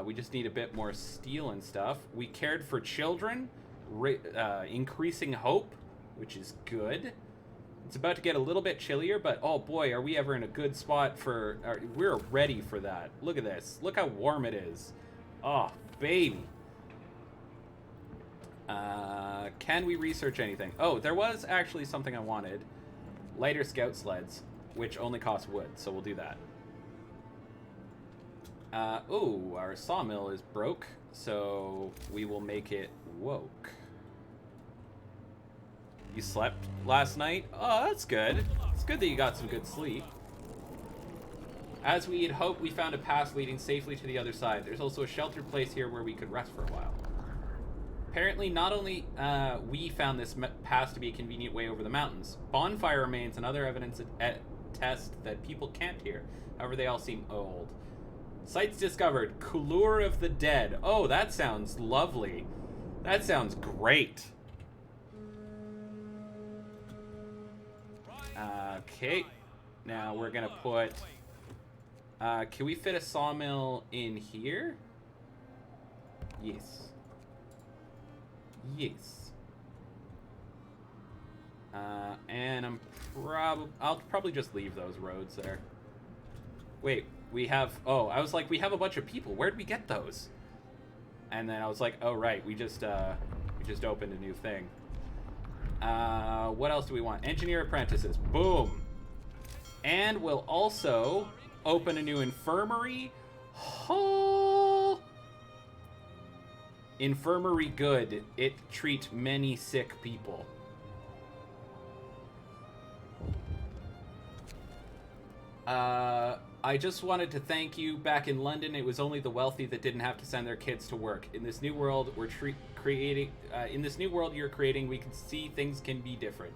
We just need a bit more steel and stuff. We cared for children. Increasing hope, which is good. It's about to get a little bit chillier, but oh boy, are we ever in a good spot for... we're ready for that. Look at this. Look how warm it is. Oh, baby. Can we research anything? Oh, there was actually something I wanted. Lighter scout sleds, which only cost wood, so we'll do that. Oh, our sawmill is broke, so we will make it woke. You slept last night? Oh, that's good. It's good that you got some good sleep. As we had hoped, we found a path leading safely to the other side. There's also a sheltered place here where we could rest for a while. Apparently, not only we found this pass to be a convenient way over the mountains. Bonfire remains and other evidence attest that people camped here. However, they all seem old. Sites discovered. Couleur of the Dead. Oh, that sounds lovely. That sounds great. Okay. Now we're going to put Can we fit a sawmill in here? Yes. Yes. And I'll probably just leave those roads there. Wait, we have... Oh, I was like, we have a bunch of people. Where'd we get those? And then I was like, oh, right, we just opened a new thing. What else do we want? Engineer apprentices. Boom. And we'll also open a new infirmary. Oh. Infirmary good. It treats many sick people. I just wanted to thank you. Back in London, it was only the wealthy that didn't have to send their kids to work. In this new world in this new world you're creating, we can see things can be different.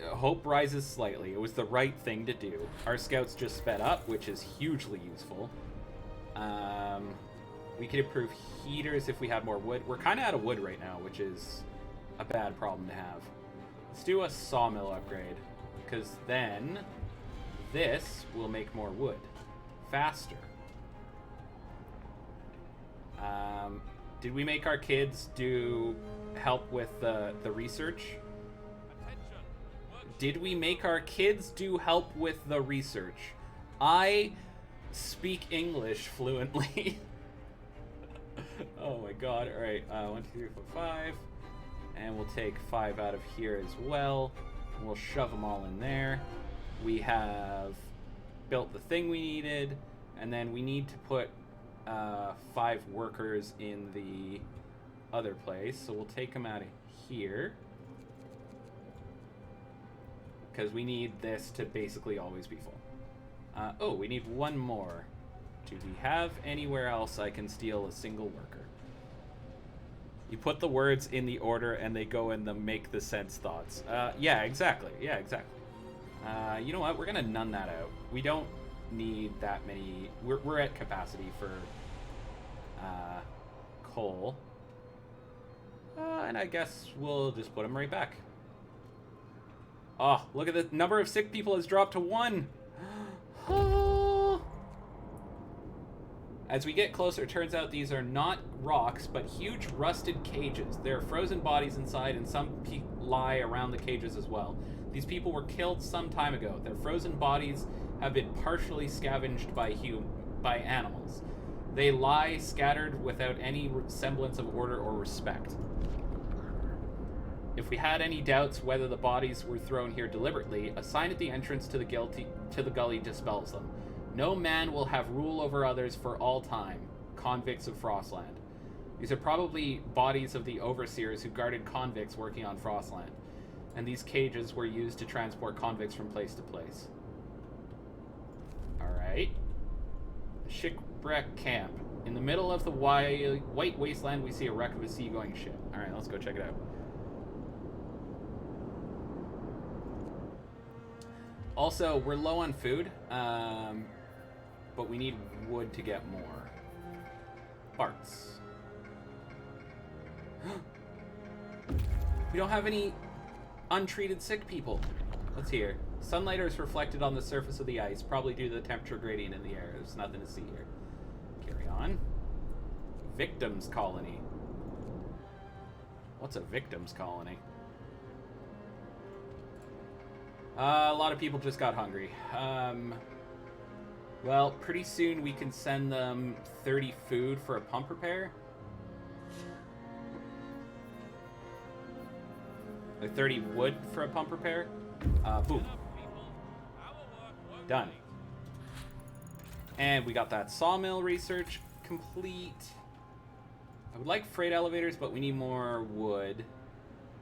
Hope rises slightly. It was the right thing to do. Our scouts just sped up, which is hugely useful. We could improve heaters if we had more wood. We're kind of out of wood right now, which is a bad problem to have. Let's do a sawmill upgrade, because then this will make more wood faster. Did we make our kids do help with the research? Did we make our kids do help with the research? I speak English fluently. Oh my god. Alright, 1, 2, 3, 4, 5. And we'll take 5 out of here as well. And we'll shove them all in there. We have built the thing we needed. And then we need to put 5 workers in the other place. So we'll take them out of here. Because we need this to basically always be full. Oh, we need one more. Do we have anywhere else I can steal a single worker? You put the words in the order and they go in the make the sense thoughts. Yeah, exactly. Yeah, exactly. You know what? We're gonna none that out. We don't need that many. We're at capacity for coal. And I guess we'll just put them right back. Oh, look at the number of sick people has dropped to 1. As we get closer, it turns out these are not rocks, but huge rusted cages. There are frozen bodies inside, and some lie around the cages as well. These people were killed some time ago. Their frozen bodies have been partially scavenged by animals. They lie scattered without any semblance of order or respect. If we had any doubts whether the bodies were thrown here deliberately, a sign at the entrance to the gully dispels them. No man will have rule over others for all time. Convicts of Frostland. These are probably bodies of the overseers who guarded convicts working on Frostland. And these cages were used to transport convicts from place to place. Alright. Shipwreck Camp. In the middle of the white wasteland, we see a wreck of a seagoing ship. Alright, let's go check it out. Also, we're low on food, but we need wood to get more. Parts. We don't have any untreated sick people. Let's hear. Sunlight is reflected on the surface of the ice, probably due to the temperature gradient in the air. There's nothing to see here. Carry on. Victims colony. What's a victims colony? A lot of people just got hungry. Well, pretty soon we can send them 30 food for a pump repair. Or 30 wood for a pump repair. Boom. Done. And we got that sawmill research complete. I would like freight elevators, but we need more wood.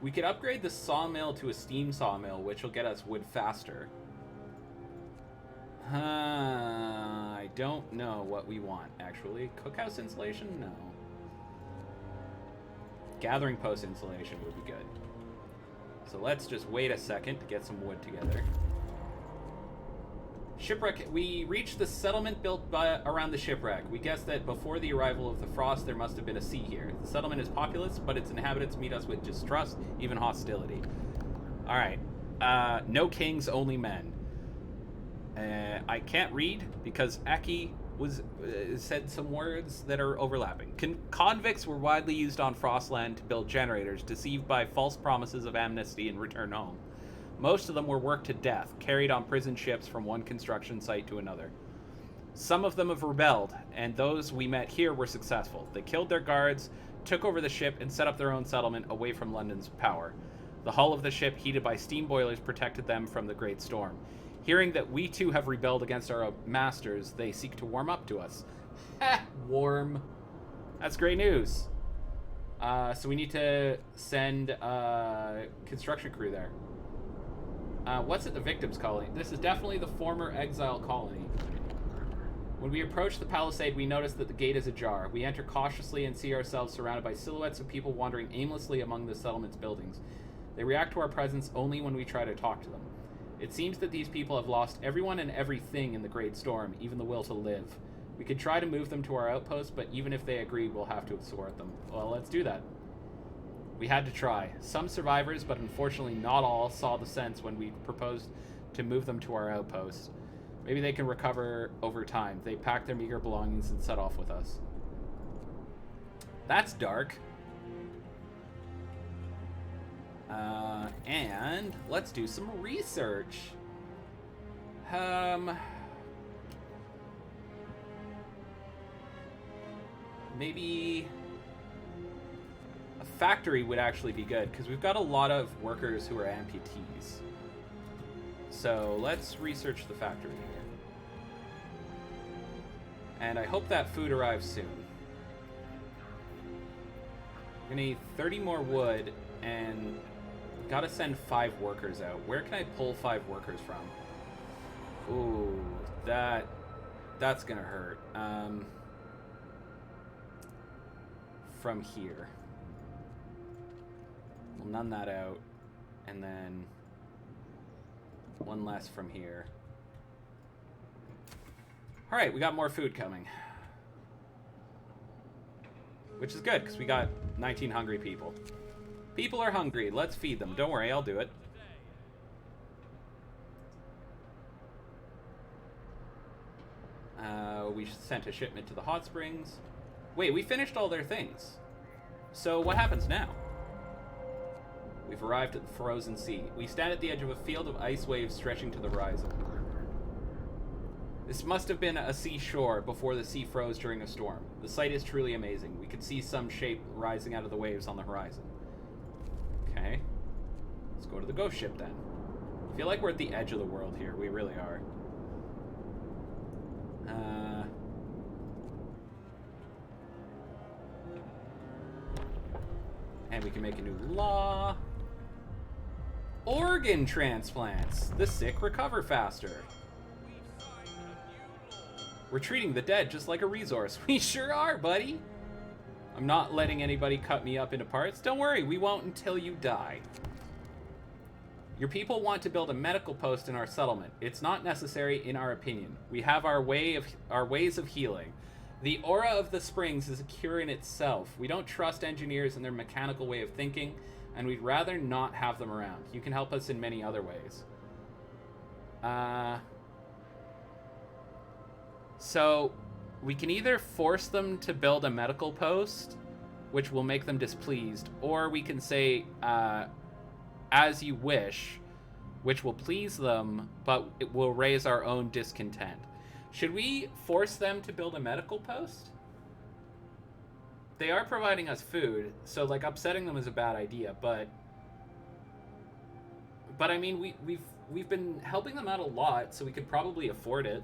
We could upgrade the sawmill to a steam sawmill, which will get us wood faster. I don't know what we want, actually. Cookhouse insulation? No. Gathering post insulation would be good. So let's just wait a second to get some wood together. Shipwreck. We reached the settlement built around the shipwreck. We guessed that before the arrival of the frost, there must have been a sea here. The settlement is populous, but its inhabitants meet us with distrust, even hostility. Alright. No kings, only men. I can't read because Aki was said some words that are overlapping. Convicts were widely used on Frostland to build generators, deceived by false promises of amnesty and return home. Most of them were worked to death, carried on prison ships from one construction site to another. Some of them have rebelled, and those we met here were successful. They killed their guards, took over the ship, and set up their own settlement away from London's power. The hull of the ship, heated by steam boilers, protected them from the great storm. Hearing that we too have rebelled against our masters, they seek to warm up to us. Ha! Warm. That's great news. So we need to send a construction crew there. What's it the victims colony? This is definitely the former exile colony. When we approach the palisade, we notice that the gate is ajar. We enter cautiously and see ourselves surrounded by silhouettes of people wandering aimlessly among the settlement's buildings. They react to our presence only when we try to talk to them. It seems that these people have lost everyone and everything in the Great Storm, even the will to live. We could try to move them to our outpost, but even if they agree, we'll have to escort them. Well, let's do that. We had to try. Some survivors, but unfortunately not all, saw the sense when we proposed to move them to our outpost. Maybe they can recover over time. They packed their meager belongings and set off with us. That's dark. And let's do some research. Maybe a factory would actually be good, because we've got a lot of workers who are amputees. So let's research the factory here. And I hope that food arrives soon. We're gonna need 30 more wood, and gotta send 5 workers out. Where can I pull 5 workers from? Ooh, that's gonna hurt. From here. We'll none that out, and then one less from here. Alright, we got more food coming. Which is good, because we got 19 hungry people. People are hungry. Let's feed them. Don't worry, I'll do it. We sent a shipment to the hot springs. Wait, we finished all their things. So what happens now? We've arrived at the frozen sea. We stand at the edge of a field of ice waves stretching to the horizon. This must have been a seashore before the sea froze during a storm. The sight is truly amazing. We could see some shape rising out of the waves on the horizon. Okay. Let's go to the ghost ship then. I feel like we're at the edge of the world here. We really are. And we can make a new law. Organ transplants. The sick recover faster. We're treating the dead just like a resource. We sure are, buddy. I'm not letting anybody cut me up into parts. Don't worry, we won't until you die. Your people want to build a medical post in our settlement. It's not necessary in our opinion. We have our ways of healing. The aura of the springs is a cure in itself. We don't trust engineers and their mechanical way of thinking, and we'd rather not have them around. You can help us in many other ways. So we can either force them to build a medical post, which will make them displeased, or we can say, as you wish, which will please them, but it will raise our own discontent. Should we force them to build a medical post? They are providing us food, so like upsetting them is a bad idea, but I mean we've been helping them out a lot, so we could probably afford it.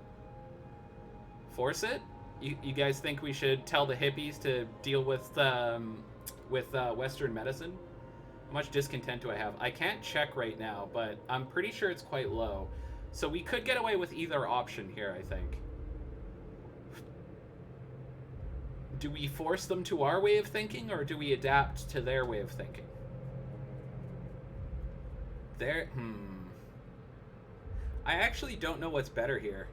Force it? You guys think we should tell the hippies to deal with Western medicine? How much discontent do I have? I can't check right now, but I'm pretty sure it's quite low. So we could get away with either option here, I think. Do we force them to our way of thinking, or do we adapt to their way of thinking? I actually don't know what's better here.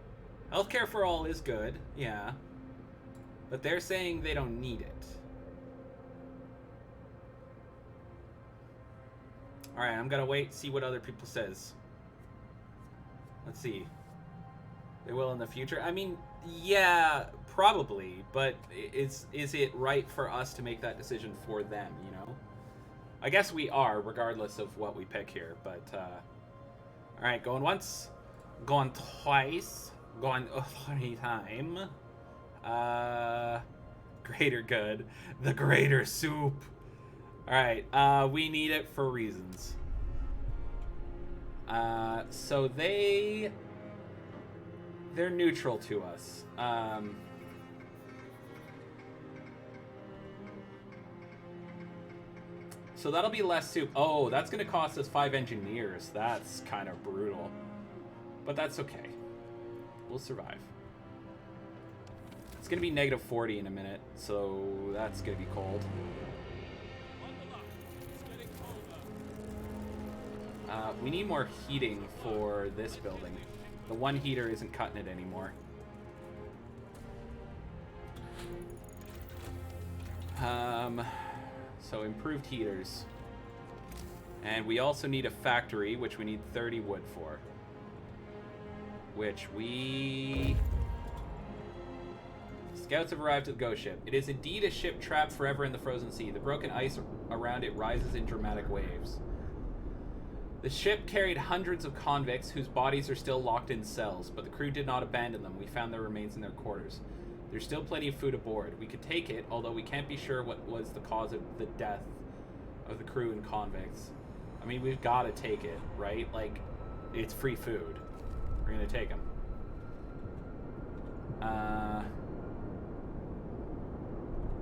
Healthcare for all is good, yeah. But they're saying they don't need it. Alright, I'm gonna wait, see what other people says. Let's see. They will in the future. I mean, yeah, probably, but is it right for us to make that decision for them, you know? I guess we are, regardless of what we pick here, but, alright, going once, going twice, going 3 times. Greater good. The greater soup. Alright, we need it for reasons. So they're neutral to us. So that'll be less soup. Oh, that's going to cost us 5 engineers. That's kind of brutal. But that's okay. We'll survive. It's going to be negative 40 in a minute, so that's going to be cold. We need more heating for this building. The one heater isn't cutting it anymore. So improved heaters. And we also need a factory, which we need 30 wood for. Which we... Scouts have arrived at the ghost ship. It is indeed a ship trapped forever in the frozen sea. The broken ice around it rises in dramatic waves. The ship carried hundreds of convicts whose bodies are still locked in cells, but the crew did not abandon them. We found their remains in their quarters. There's still plenty of food aboard. We could take it, although we can't be sure what was the cause of the death of the crew and convicts. I mean, we've got to take it, right? Like, it's free food. We're going to take them.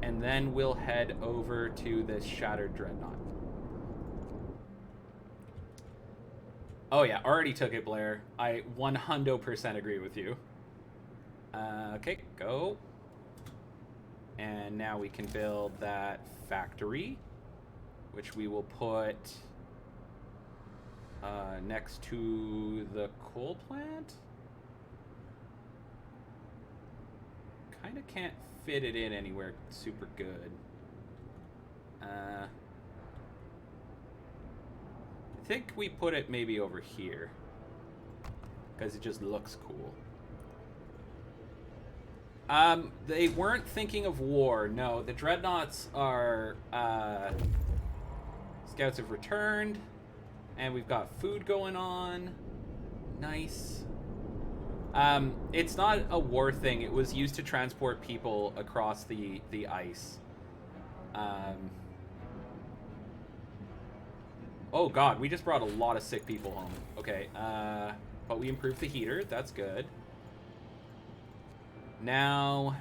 And then we'll head over to this shattered dreadnought. Oh yeah, already took it, Blair. I 100% agree with you. Okay, go. And now we can build that factory, which we will put next to the coal plant. Kind of can't fit it in anywhere super good. I think we put it maybe over here because it just looks cool. They weren't thinking of war. No, the dreadnoughts are scouts have returned, and we've got food going on. Nice. It's not a war thing. It was used to transport people across the ice. Oh god, we just brought a lot of sick people home. Okay, but we improved the heater. That's good. Now,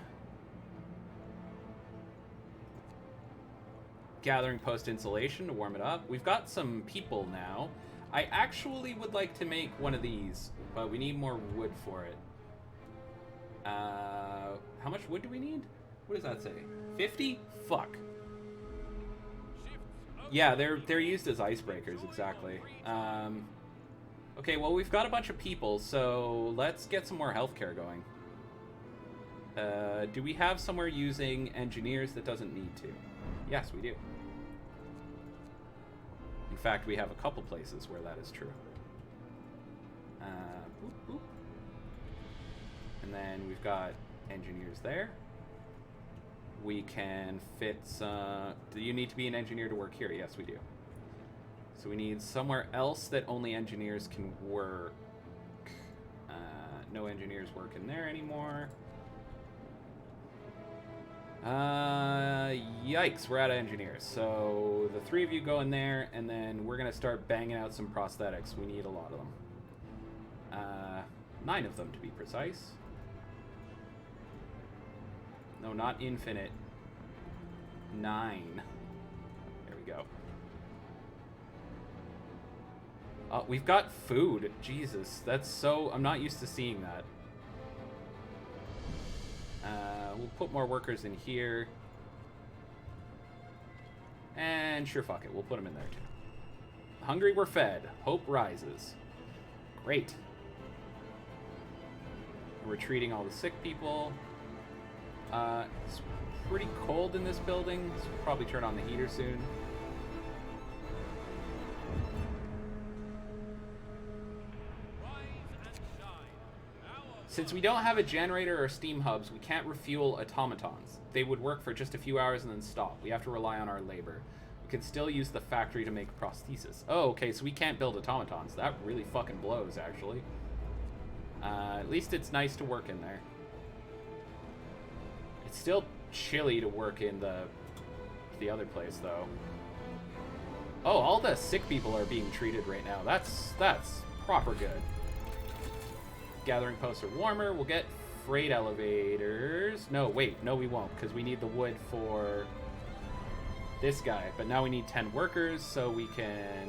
gathering post insulation to warm it up. We've got some people now. I actually would like to make one of these, but we need more wood for it. How much wood do we need? What does that say? 50? Fuck. Yeah, they're used as icebreakers, exactly. Okay, well, we've got a bunch of people, so let's get some more healthcare going. Do we have somewhere using engineers that doesn't need to? Yes, we do. In fact, we have a couple places where that is true. Boop, boop. And then we've got engineers there. We can fit some... Do you need to be an engineer to work here? Yes, we do. So we need somewhere else that only engineers can work. No engineers work in there anymore. Yikes, we're out of engineers. So the 3 of you go in there, and then we're gonna start banging out some prosthetics. We need a lot of them. 9 of them to be precise. No, not infinite. 9. There we go. We've got food. Jesus, that's so... I'm not used to seeing that. We'll put more workers in here. And sure, fuck it. We'll put them in there, too. Hungry, we're fed. Hope rises. Great. We're treating all the sick people. It's pretty cold in this building, so we'll probably turn on the heater soon. Since we don't have a generator or steam hubs, we can't refuel automatons. They would work for just a few hours and then stop. We have to rely on our labor. We could still use the factory to make prosthesis. Oh, okay, so we can't build automatons. That really fucking blows, actually. At least it's nice to work in there. It's still chilly to work in the other place, though. Oh, all the sick people are being treated right now. That's proper good. Gathering posts are warmer. We'll get freight elevators. No, wait. No, we won't, because we need the wood for this guy. But now we need 10 workers, so we can...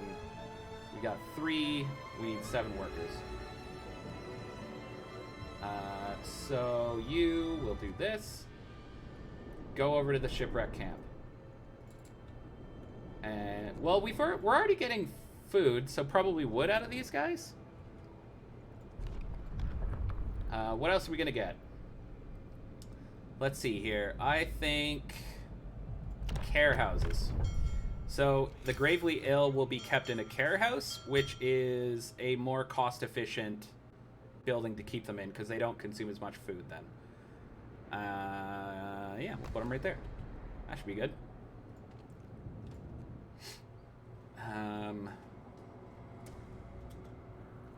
We got 3. We need 7 workers. So you will do this. Go over to the shipwreck camp. And, well, we're already getting food, so probably wood out of these guys. What else are we gonna get? Let's see here. I think care houses. So the gravely ill will be kept in a care house, which is a more cost-efficient building to keep them in because they don't consume as much food then. Yeah, we'll put them right there. That should be good.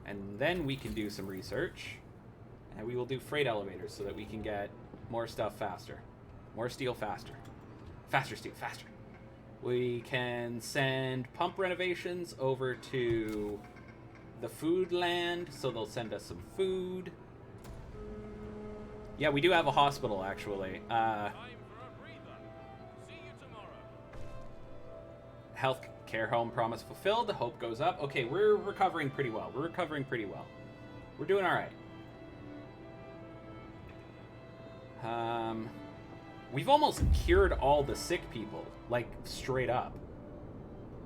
And then we can do some research. And we will do freight elevators so that we can get more stuff faster. More steel faster. Faster steel, faster. We can send pump renovations over to the food land, so they'll send us some food. Yeah, we do have a hospital, actually. Time for a breather. See you tomorrow. Health care home promise fulfilled. The hope goes up. Okay, we're recovering pretty well. We're recovering pretty well. We're doing all right. We've almost cured all the sick people, like, straight up.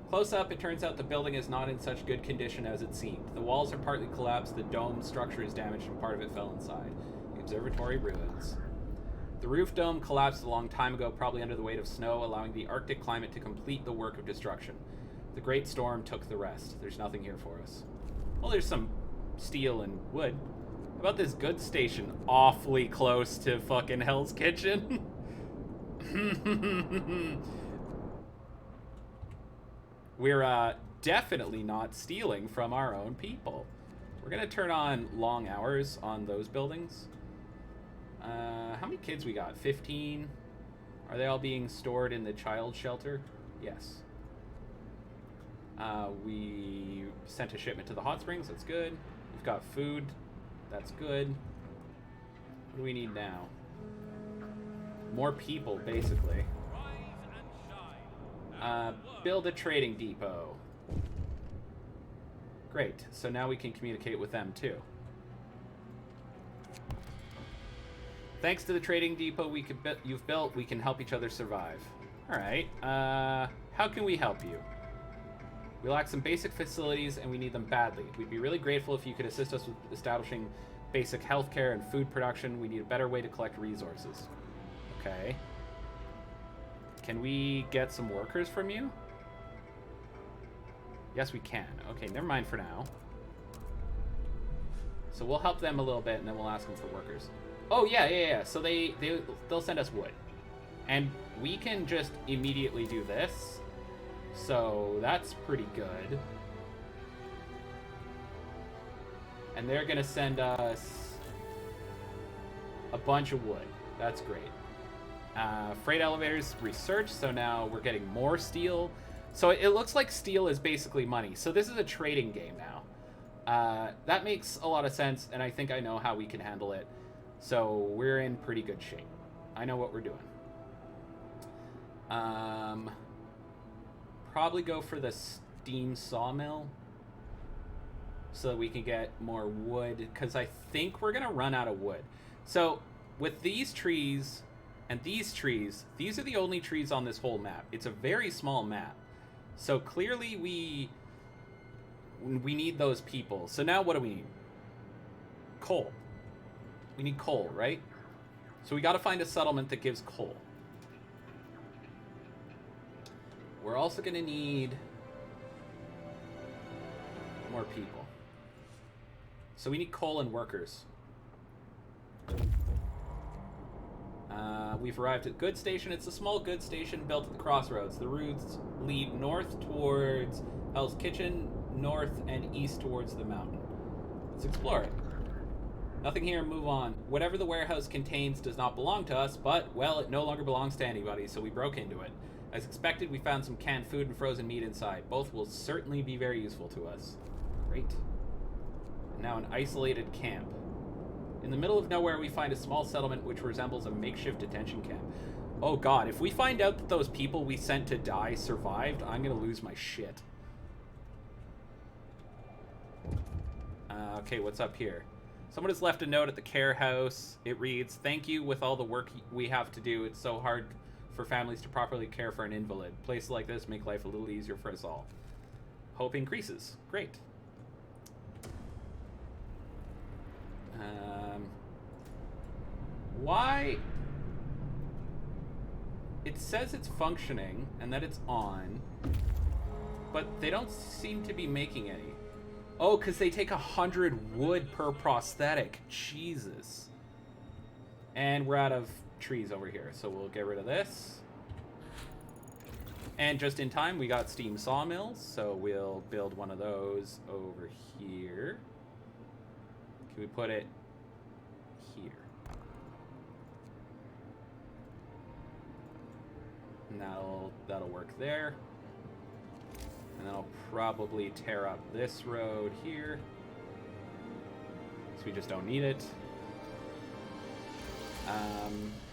Close up, it turns out the building is not in such good condition as it seemed. The walls are partly collapsed, the dome structure is damaged, and part of it fell inside. The observatory ruins. The roof dome collapsed a long time ago, probably under the weight of snow, allowing the Arctic climate to complete the work of destruction. The great storm took the rest. There's nothing here for us. Well, there's some steel and wood. How about this goods station awfully close to fucking Hell's Kitchen? We're definitely not stealing from our own people. We're gonna turn on long hours on those buildings. How many kids we got? 15? Are they all being stored in the child shelter? Yes. We sent a shipment to the hot springs. That's good. We've got food. That's good. What do we need now? More people, basically. Build a trading depot. Great. So now we can communicate with them, too. Thanks to the trading depot you've built, we can help each other survive. Alright. How can we help you? We lack some basic facilities, and we need them badly. We'd be really grateful if you could assist us with establishing basic healthcare and food production. We need a better way to collect resources. Okay. Can we get some workers from you? Yes, we can. Okay, never mind for now. So we'll help them a little bit, and then we'll ask them for workers. Oh, yeah. So they'll send us wood. And we can just immediately do this. So that's pretty good. And they're going to send us a bunch of wood. That's great. Freight elevators research, so now we're getting more steel. So it looks like steel is basically money. So this is a trading game now. That makes a lot of sense, and I think I know how we can handle it. So we're in pretty good shape. I know what we're doing. Probably go for the steam sawmill so that we can get more wood, because I think we're gonna run out of wood. So with these trees and these trees, these are the only trees on this whole map. It's a very small map, so clearly we need those people. So now what do we need? Coal. We need coal, right? So we got to find a settlement that gives coal. We're also going to need more people. So we need coal and workers. We've arrived at Good Station. It's a small goods station built at the crossroads. The routes lead north towards Hell's Kitchen, north and east towards the mountain. Let's explore it. Nothing here, move on. Whatever the warehouse contains does not belong to us, but, well, it no longer belongs to anybody, so we broke into it. As expected, we found some canned food and frozen meat inside. Both will certainly be very useful to us. Great. And now an isolated camp. In the middle of nowhere, we find a small settlement which resembles a makeshift detention camp. Oh god, if we find out that those people we sent to die survived, I'm gonna lose my shit. Okay, what's up here? Someone has left a note at the care house. It reads, "Thank you with all the work we have to do. It's so hard for families to properly care for an invalid. Places like this make life a little easier for us all. Hope increases." Great. Why? It says it's functioning and that it's on, but they don't seem to be making any. Oh, because they take 100 wood per prosthetic. Jesus. And we're out of trees over here, so we'll get rid of this. And just in time, we got steam sawmills, so we'll build one of those over here. Can we put it here? And that'll work there. And then I'll probably tear up this road here, so we just don't need it.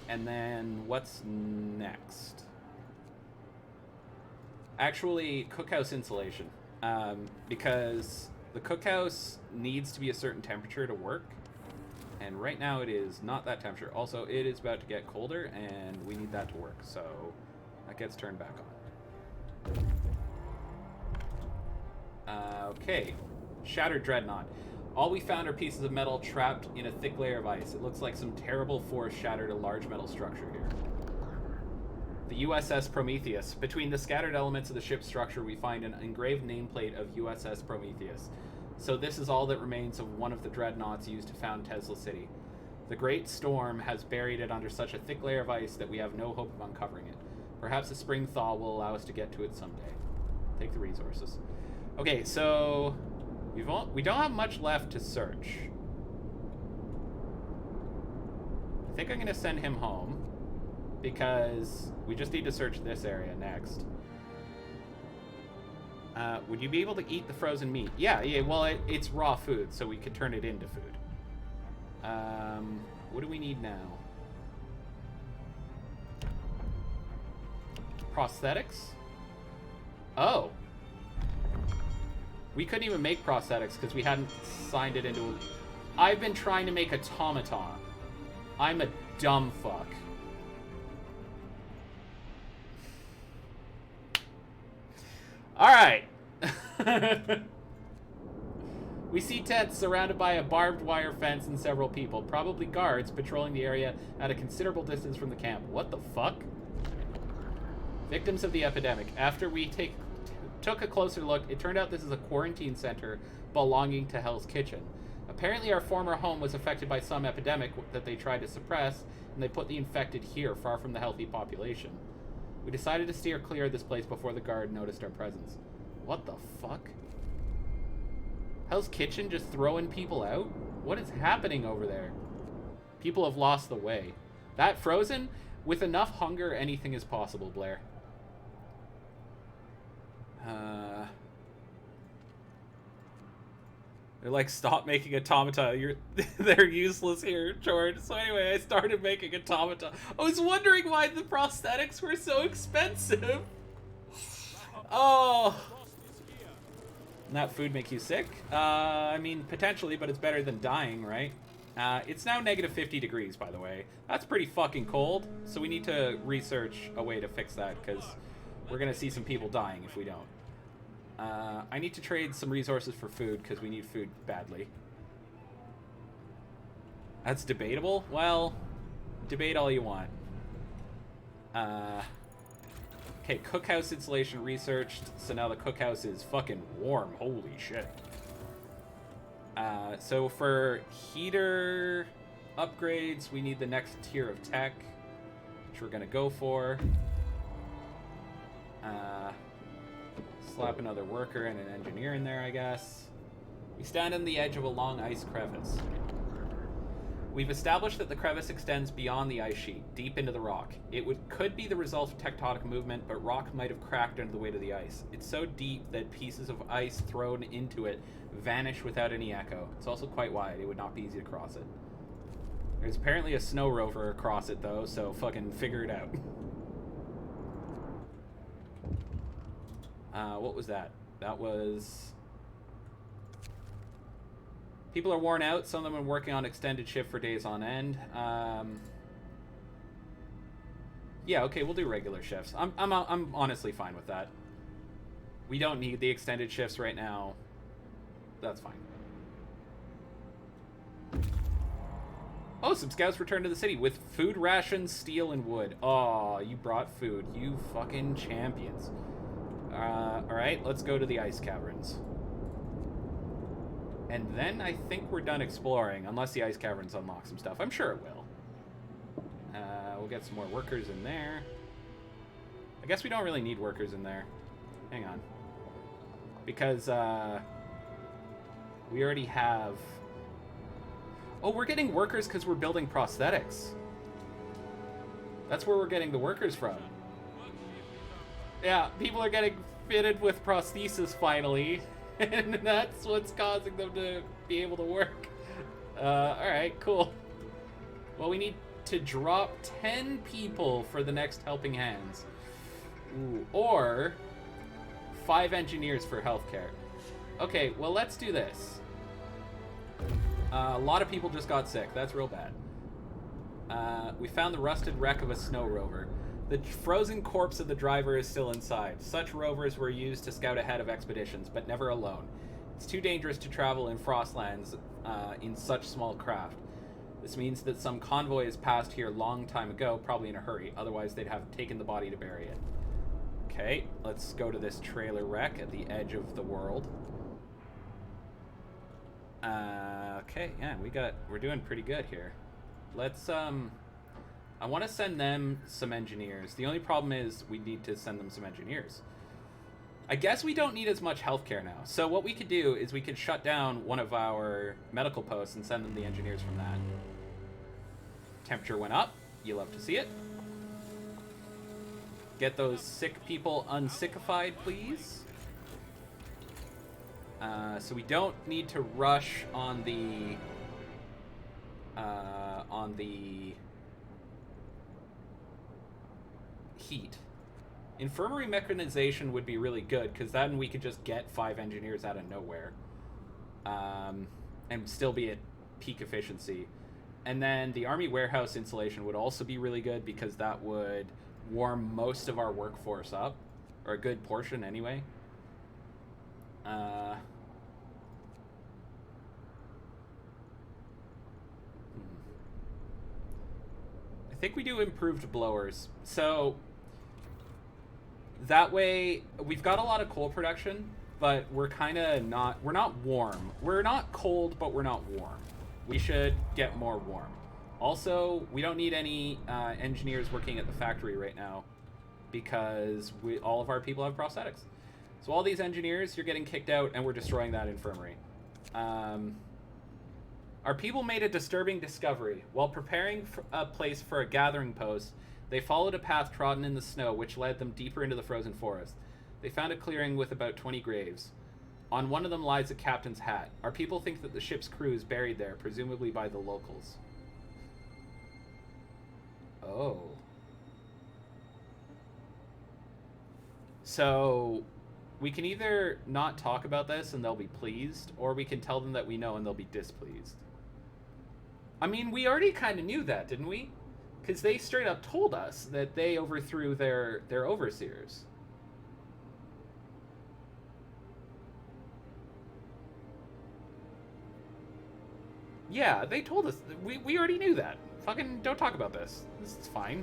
And then what's next? Actually, cookhouse insulation. Because the cookhouse needs to be a certain temperature to work. And right now it is not that temperature. Also, it is about to get colder, and we need that to work. So that gets turned back on. Okay. Shattered Dreadnought. All we found are pieces of metal trapped in a thick layer of ice. It looks like some terrible force shattered a large metal structure here. The USS Prometheus. Between the scattered elements of the ship's structure, we find an engraved nameplate of USS Prometheus. So this is all that remains of one of the dreadnoughts used to found Tesla City. The great storm has buried it under such a thick layer of ice that we have no hope of uncovering it. Perhaps a spring thaw will allow us to get to it someday. Take the resources. Okay, so we don't have much left to search. I think I'm going to send him home, because we just need to search this area next. Would you be able to eat the frozen meat? Yeah, well, it's raw food, so we could turn it into food. What do we need now? Prosthetics? Oh. We couldn't even make prosthetics because we hadn't signed it into... I've been trying to make automaton. I'm a dumb fuck. Alright. We see tents surrounded by a barbed wire fence and several people, probably guards, patrolling the area at a considerable distance from the camp. What the fuck? Victims of the epidemic. After we took a closer look, it turned out this is a quarantine center belonging to Hell's Kitchen. Apparently our former home was affected by some epidemic that they tried to suppress, and they put the infected here, far from the healthy population. We decided to steer clear of this place before the guard noticed our presence. What the fuck? Hell's Kitchen just throwing people out? What is happening over there? People have lost the way. That frozen? With enough hunger, anything is possible, Blair. They're like, stop making automata. They're useless here, George. So anyway, I started making automata. I was wondering why the prosthetics were so expensive. Oh. Doesn't that food make you sick? I mean, potentially, but it's better than dying, right? It's now negative 50 degrees, by the way. That's pretty fucking cold. So we need to research a way to fix that, because we're going to see some people dying if we don't. I need to trade some resources for food, because we need food badly. That's debatable? Well, debate all you want. Okay, cookhouse insulation researched, so now the cookhouse is fucking warm. Holy shit. So for heater upgrades, we need the next tier of tech. which we're gonna go for. Slap another worker and an engineer in there, I guess. We stand on the edge of a long ice crevice. We've established that the crevice extends beyond the ice sheet, deep into the rock. It could be the result of tectonic movement, but rock might have cracked under the weight of the ice. It's so deep that pieces of ice thrown into it vanish without any echo. It's also quite wide. It would not be easy to cross it. There's apparently a snow rover across it, though, so fucking figure it out. What was that? That was... People are worn out. Some of them are working on extended shift for days on end. Yeah, okay, we'll do regular shifts. I'm honestly fine with that. We don't need the extended shifts right now. That's fine. Oh, some scouts returned to the city with food rations, steel, and wood. Oh, you brought food. You fucking champions. Alright, let's go to the ice caverns. And then I think we're done exploring, unless the ice caverns unlock some stuff. I'm sure it will. We'll get some more workers in there. I guess we don't really need workers in there. Hang on. Because, we already have... Oh, we're getting workers because we're building prosthetics. That's where we're getting the workers from. Yeah, people are getting fitted with prosthesis finally. And that's what's causing them to be able to work. Alright, cool. Well, we need to drop 10 people for the next helping hands. Ooh, or 5 engineers for healthcare. Okay, well, let's do this. A lot of people just got sick. That's real bad. We found the rusted wreck of a snow rover. The frozen corpse of the driver is still inside. Such rovers were used to scout ahead of expeditions, but never alone. It's too dangerous to travel in Frostlands in such small craft. This means that some convoy has passed here long time ago, probably in a hurry. Otherwise, they'd have taken the body to bury it. Okay, let's go to this trailer wreck at the edge of the world. Okay, yeah, we're doing pretty good here. Let's, I want to send them some engineers. The only problem is we need to send them some engineers. I guess we don't need as much healthcare now. So what we could do is we could shut down one of our medical posts and send them the engineers from that. Temperature went up. You love to see it. Get those sick people unsickified, please. So we don't need to rush on the heat. Infirmary mechanization would be really good, because then we could just get 5 engineers out of nowhere. And still be at peak efficiency. And then the army warehouse insulation would also be really good, because that would warm most of our workforce up. Or a good portion, anyway. I think we do improved blowers. So that way we've got a lot of coal production, but we're kind of not, we're not warm. We're not cold, but we're not warm. We should get more warm. Also, we don't need any engineers working at the factory right now, because all of our people have prosthetics. So all these engineers, you're getting kicked out, and we're destroying that infirmary. Our people made a disturbing discovery. While preparing for a place for a gathering post, they followed a path trodden in the snow, which led them deeper into the frozen forest. They found a clearing with about 20 graves. On one of them lies a captain's hat. Our people think that the ship's crew is buried there, presumably by the locals. Oh. So we can either not talk about this and they'll be pleased, or we can tell them that we know and they'll be displeased. I mean, we already kind of knew that, didn't we? Because they straight up told us that they overthrew their overseers. Yeah, they told us. We already knew that. Fucking don't talk about this. This is fine.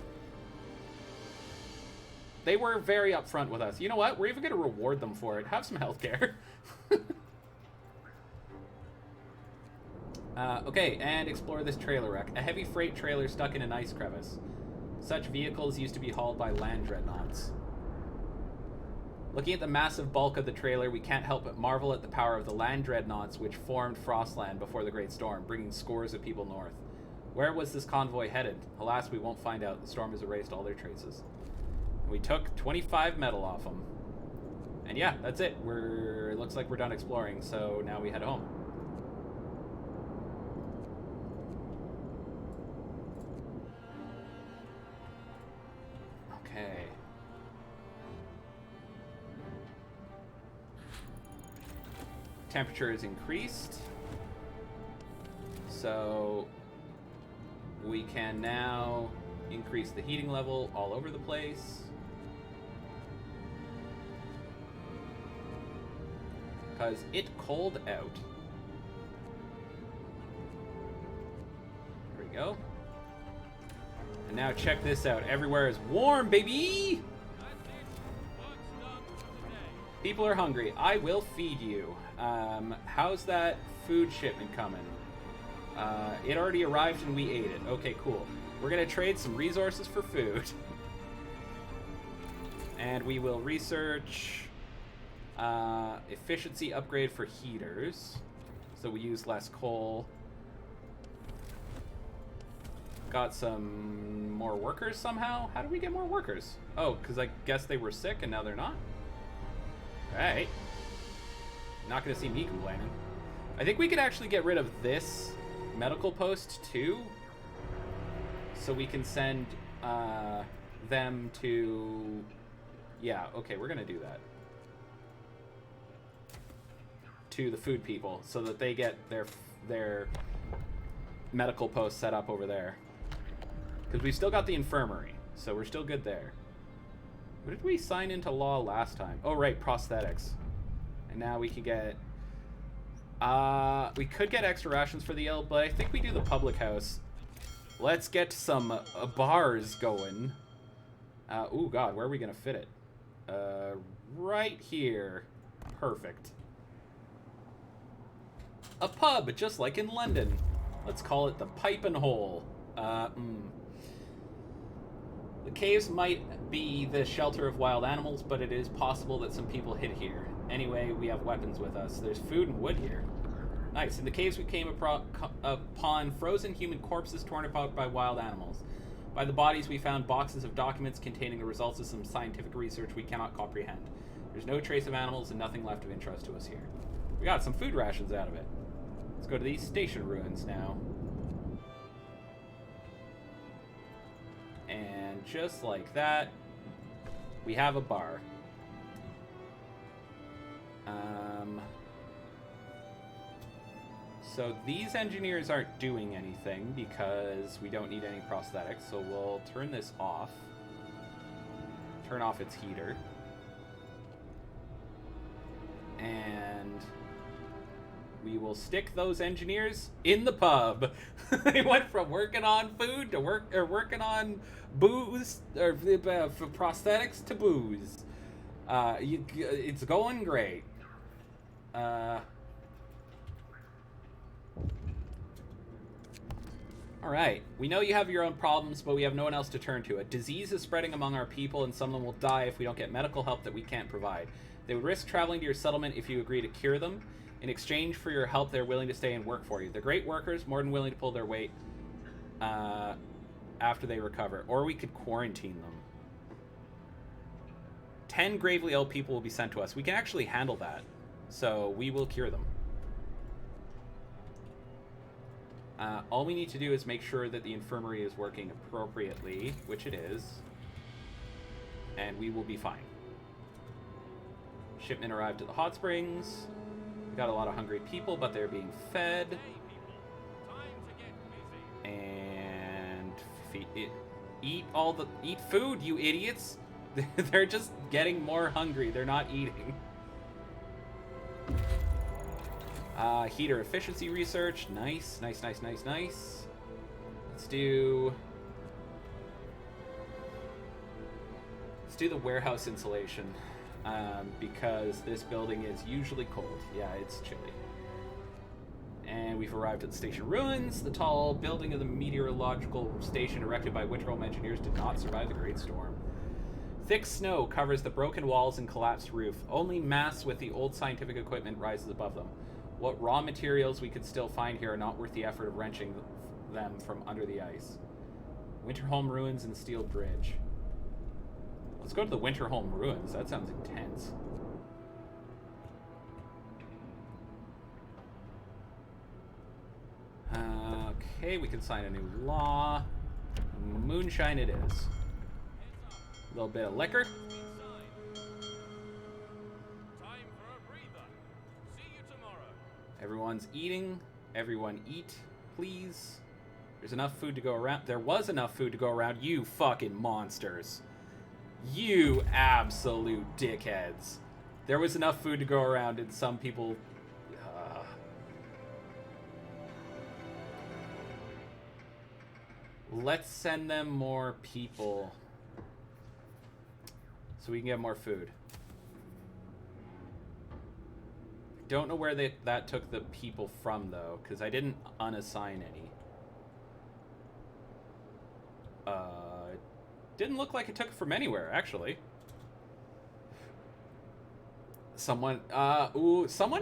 They were very upfront with us. You know what? We're even going to reward them for it. Have some healthcare. Okay, and explore this trailer wreck. A heavy freight trailer stuck in an ice crevice. Such vehicles used to be hauled by land dreadnoughts. Looking at the massive bulk of the trailer, we can't help but marvel at the power of the land dreadnoughts which formed Frostland before the Great Storm, bringing scores of people north. Where was this convoy headed? Alas, we won't find out. The storm has erased all their traces. We took 25 metal off them. And yeah, that's it. It looks like we're done exploring, so now we head home. Okay. Temperature is increased. So we can now increase the heating level all over the place. Because it's cold out. There we go. And now check this out. Everywhere is warm, baby! People are hungry. I will feed you. How's that food shipment coming? It already arrived and we ate it. Okay, cool. We're gonna trade some resources for food. And we will research efficiency upgrade for heaters. So we use less coal. Got some more workers somehow. How do we get more workers? Oh, because I guess they were sick and now they're not? Alright. Not gonna see me complaining. I think we could actually get rid of this medical post too. So we can send them to... Yeah, okay, we're gonna do that. To the food people so that they get their medical post set up over there. Because we've still got the infirmary, so we're still good there. What did we sign into law last time? Oh, right, prosthetics. And now we can get... we could get extra rations for the ill, but I think we do the public house. Let's get some bars going. Ooh, God, where are we going to fit it? Right here. Perfect. A pub, just like in London. Let's call it the Pipe and Hole. The caves might be the shelter of wild animals, but it is possible that some people hid here. Anyway, we have weapons with us. There's food and wood here. Nice. In the caves we came upon frozen human corpses torn apart by wild animals. By the bodies we found boxes of documents containing the results of some scientific research we cannot comprehend. There's no trace of animals and nothing left of interest to us here. We got some food rations out of it. Let's go to these station ruins now. And just like that, we have a bar. So these engineers aren't doing anything because we don't need any prosthetics, so we'll turn this off. Turn off its heater. And we will stick those engineers in the pub. They went from working on food to working on booze, or for prosthetics to booze. It's going great. Alright, we know you have your own problems, but we have no one else to turn to. A disease is spreading among our people, and some of them will die if we don't get medical help that we can't provide. They would risk traveling to your settlement if you agree to cure them. In exchange for your help, they're willing to stay and work for you. They're great workers, more than willing to pull their weight after they recover. Or we could quarantine them. 10 gravely ill people will be sent to us. We can actually handle that, so we will cure them. All we need to do is make sure that the infirmary is working appropriately, which it is, and we will be fine. Shipment arrived at the hot springs. We got a lot of hungry people, but they're being fed. And eat food, you idiots. They're just getting more hungry. They're not eating. Heater efficiency research. Nice, nice, nice, nice, nice. Let's do the warehouse insulation, because this building is usually cold. Yeah, it's chilly. And we've arrived at the station ruins. The tall building of the meteorological station erected by Winterholm engineers did not survive the Great Storm. Thick snow covers the broken walls and collapsed roof. Only masts with the old scientific equipment rises above them. What raw materials we could still find here are not worth the effort of wrenching them from under the ice. Winterholm ruins and steel bridge. Let's go to the Winterholm ruins. That sounds intense. Okay, we can sign a new law. Moonshine it is. A little bit of liquor. Time for a breather. See you tomorrow. Everyone's eating. Everyone eat, please. There's enough food to go around. There was enough food to go around. You fucking monsters. You absolute dickheads. There was enough food to go around, and some people... Let's send them more people so we can get more food. Don't know where that took the people from, though, because I didn't unassign any. Didn't look like it took it from anywhere, actually. Someone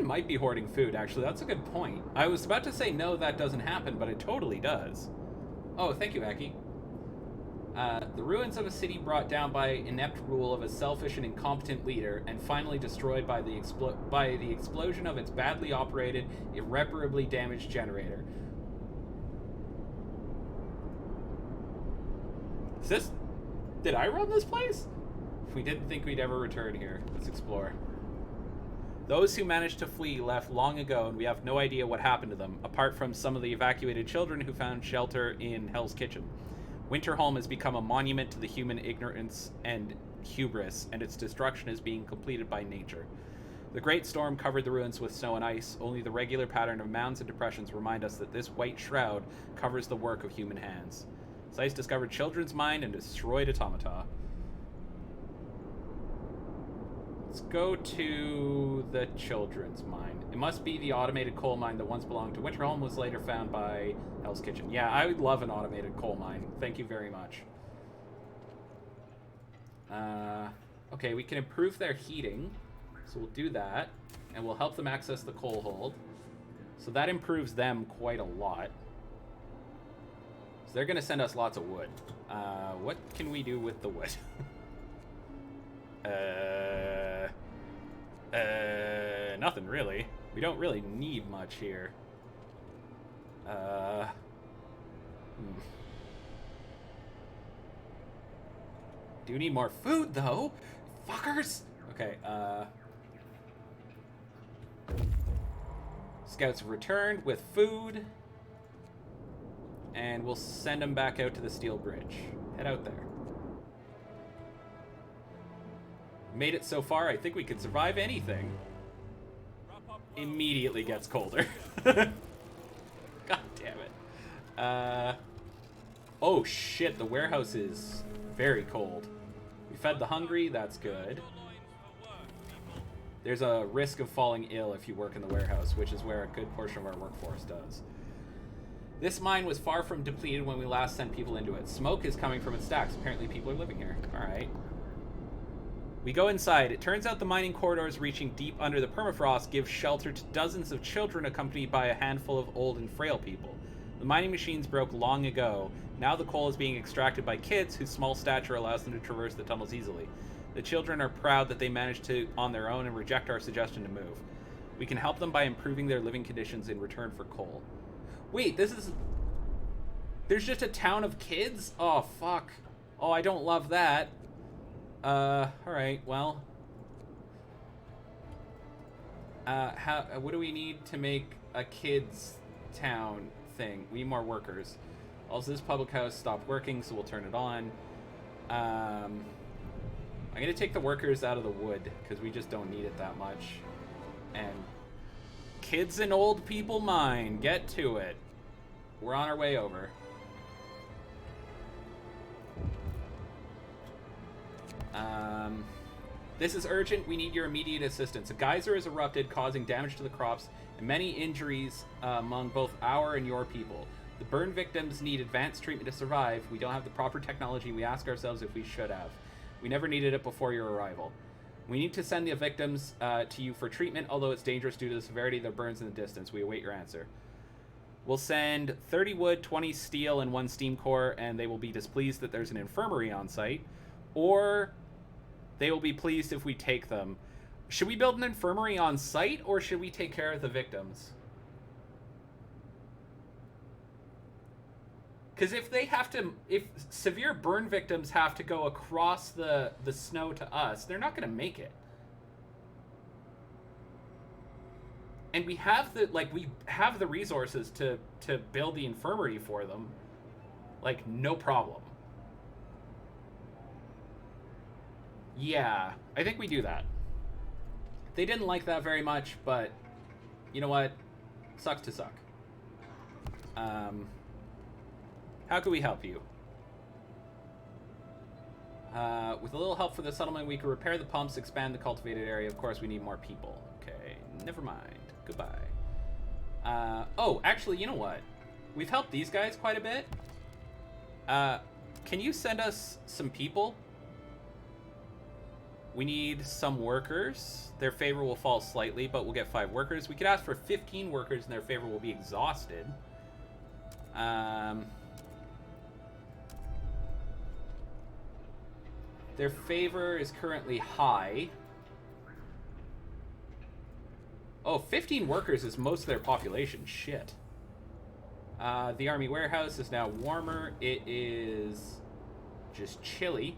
might be hoarding food, actually. That's a good point. I was about to say no, that doesn't happen, but it totally does. Oh, thank you, Aki. The ruins of a city brought down by inept rule of a selfish and incompetent leader, and finally destroyed by the explosion of its badly operated, irreparably damaged generator. Is this... Did I run this place? We didn't think we'd ever return here. Let's explore. Those who managed to flee left long ago, and we have no idea what happened to them, apart from some of the evacuated children who found shelter in Hell's Kitchen. Winterholm has become a monument to the human ignorance and hubris, and its destruction is being completed by nature. The Great Storm covered the ruins with snow and ice. Only the regular pattern of mounds and depressions remind us that this white shroud covers the work of human hands. Zeiss discovered children's mind and destroyed automata. Let's go to the children's mine. It must be the automated coal mine that once belonged to Winterholm, was later found by Hell's Kitchen. Yeah, I would love an automated coal mine. Thank you very much. Okay, we can improve their heating. So we'll do that. And we'll help them access the coal hold. So that improves them quite a lot. So they're going to send us lots of wood. What can we do with the wood? Nothing really. We don't really need much here. Do need more food though, fuckers. Okay. Scouts have returned with food, and we'll send them back out to the steel bridge. Head out there. Made it so far, I think we could survive anything. Immediately gets colder. God damn it. Oh shit, the warehouse is very cold. We fed the hungry, that's good. There's a risk of falling ill if you work in the warehouse, which is where a good portion of our workforce does. This mine was far from depleted when we last sent people into it. Smoke is coming from its stacks. Apparently people are living here. Alright. We go inside. It turns out the mining corridors reaching deep under the permafrost give shelter to dozens of children accompanied by a handful of old and frail people. The mining machines broke long ago. Now the coal is being extracted by kids whose small stature allows them to traverse the tunnels easily. The children are proud that they managed to on their own and reject our suggestion to move. We can help them by improving their living conditions in return for coal. Wait, this is... There's just a town of kids? Oh, fuck. Oh, I don't love that. Alright, well. What do we need to make a kids town thing? We need more workers. Also, this public house stopped working, so we'll turn it on. I'm gonna take the workers out of the wood, because we just don't need it that much. And kids and old people mine. Get to it. We're on our way over. This is urgent. We need your immediate assistance. A geyser has erupted, causing damage to the crops and many injuries among both our and your people. The burn victims need advanced treatment to survive. We don't have the proper technology. We ask ourselves if we should have. We never needed it before your arrival. We need to send the victims to you for treatment, although it's dangerous due to the severity of the burns in the distance. We await your answer. We'll send 30 wood, 20 steel, and 1 steam core, and they will be displeased that there's an infirmary on site. Or they will be pleased if we take them. Should we build an infirmary on site, or should we take care of the victims? Because if severe burn victims have to go across the snow to us, they're not going to make it. And we have the resources to build the infirmary for them. Like, no problem. Yeah, I think we do that. They didn't like that very much, but you know what? Sucks to suck. How can we help you? With a little help for the settlement, we can repair the pumps, expand the cultivated area. Of course, we need more people. Okay, never mind. Goodbye. Oh, actually, you know what? We've helped these guys quite a bit. Can you send us some people? We need some workers. Their favor will fall slightly, but we'll get 5 workers. We could ask for 15 workers, and their favor will be exhausted. Their favor is currently high. Oh, 15 workers is most of their population. Shit. The army warehouse is now warmer. It is just chilly.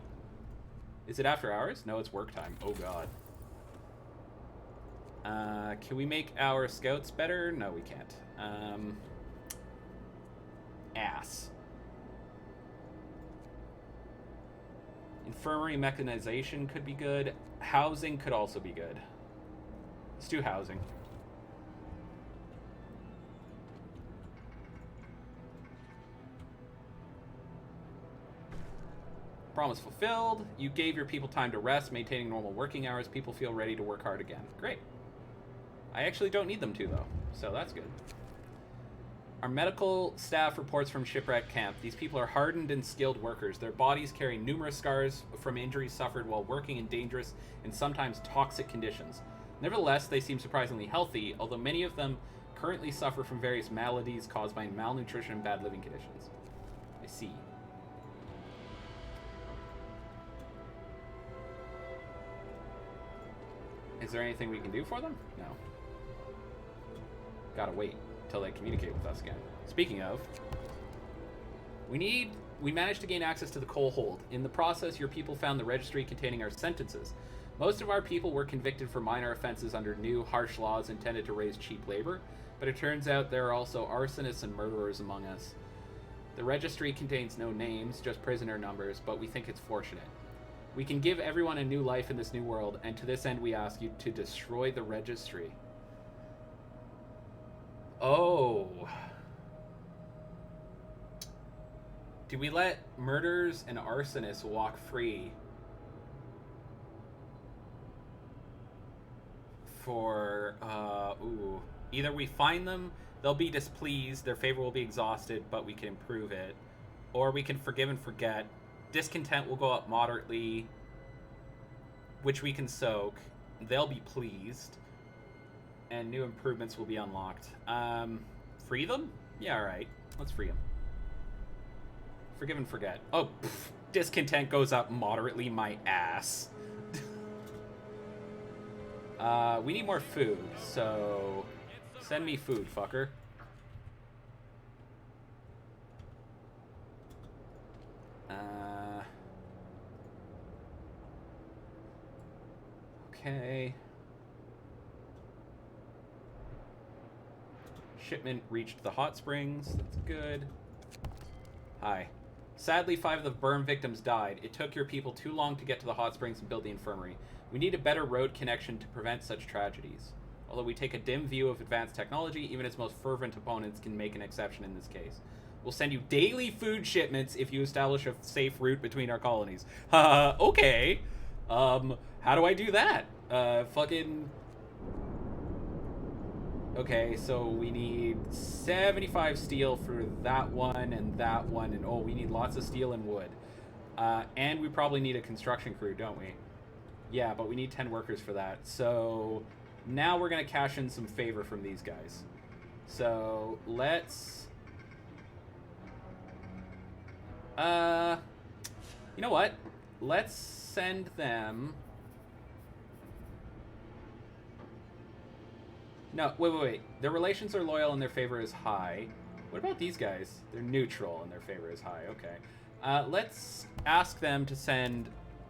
Is it after hours? No, it's work time. Oh, God. Can we make our scouts better? No, we can't. Ass. Infirmary mechanization could be good. Housing could also be good. Let's do housing. Promise fulfilled. You gave your people time to rest, maintaining normal working hours. People feel ready to work hard again. Great. I actually don't need them to, though, so that's good. Our medical staff reports from shipwreck camp. These people are hardened and skilled workers. Their bodies carry numerous scars from injuries suffered while working in dangerous and sometimes toxic conditions. Nevertheless, they seem surprisingly healthy, although many of them currently suffer from various maladies caused by malnutrition and bad living conditions. I see. Is there anything we can do for them? No. Gotta wait until they communicate with us again. Speaking of, we managed to gain access to the coal hold. In the process, your people found the registry containing our sentences. Most of our people were convicted for minor offenses under new, harsh laws intended to raise cheap labor, but it turns out there are also arsonists and murderers among us. The registry contains no names, just prisoner numbers, but we think it's fortunate. We can give everyone a new life in this new world, and to this end we ask you to destroy the registry. Oh. Do we let murderers and arsonists walk free for, either we find them, they'll be displeased, their favor will be exhausted, but we can improve it, or we can forgive and forget. Discontent will go up moderately, which we can soak. They'll be pleased, and new improvements will be unlocked. Free them? Yeah, alright. Let's free them. Forgive and forget. Oh, pff, discontent goes up moderately, my ass. We need more food, so send me food, fucker. Okay. Shipment reached the hot springs. That's good. Hi. Sadly, 5 of the burn victims died. It took your people too long to get to the hot springs and build the infirmary. We need a better road connection to prevent such tragedies. Although we take a dim view of advanced technology, even its most fervent opponents can make an exception in this case. We'll send you daily food shipments if you establish a safe route between our colonies. Okay. How do I do that? Fucking... Okay, so we need 75 steel for that one, and oh, we need lots of steel and wood. And we probably need a construction crew, don't we? Yeah, but we need 10 workers for that. So now we're going to cash in some favor from these guys. So let's... you know what? Let's send them... No, wait. Their relations are loyal and their favor is high. What about these guys? They're neutral and their favor is high. Okay. Let's ask them to send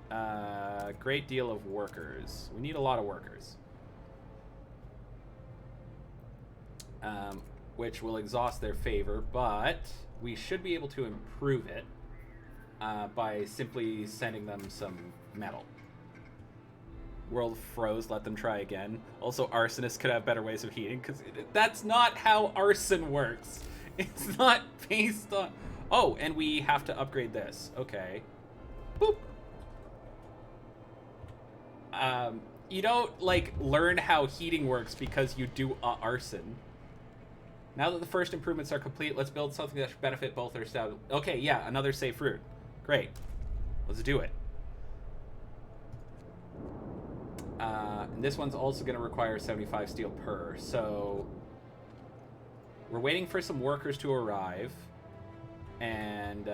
a great deal of workers. We need a lot of workers. Which will exhaust their favor, but we should be able to improve it by simply sending them some metal. World froze, let them try again. Also, arsonists could have better ways of heating, because that's not how arson works. It's not based on... Oh, and we have to upgrade this. Okay. Boop. You don't, like, learn how heating works because you do arson. Now that the first improvements are complete, let's build something that should benefit both our staff. Okay, yeah, another safe route. Great. Let's do it. And this one's also going to require 75 steel per. So we're waiting for some workers to arrive, and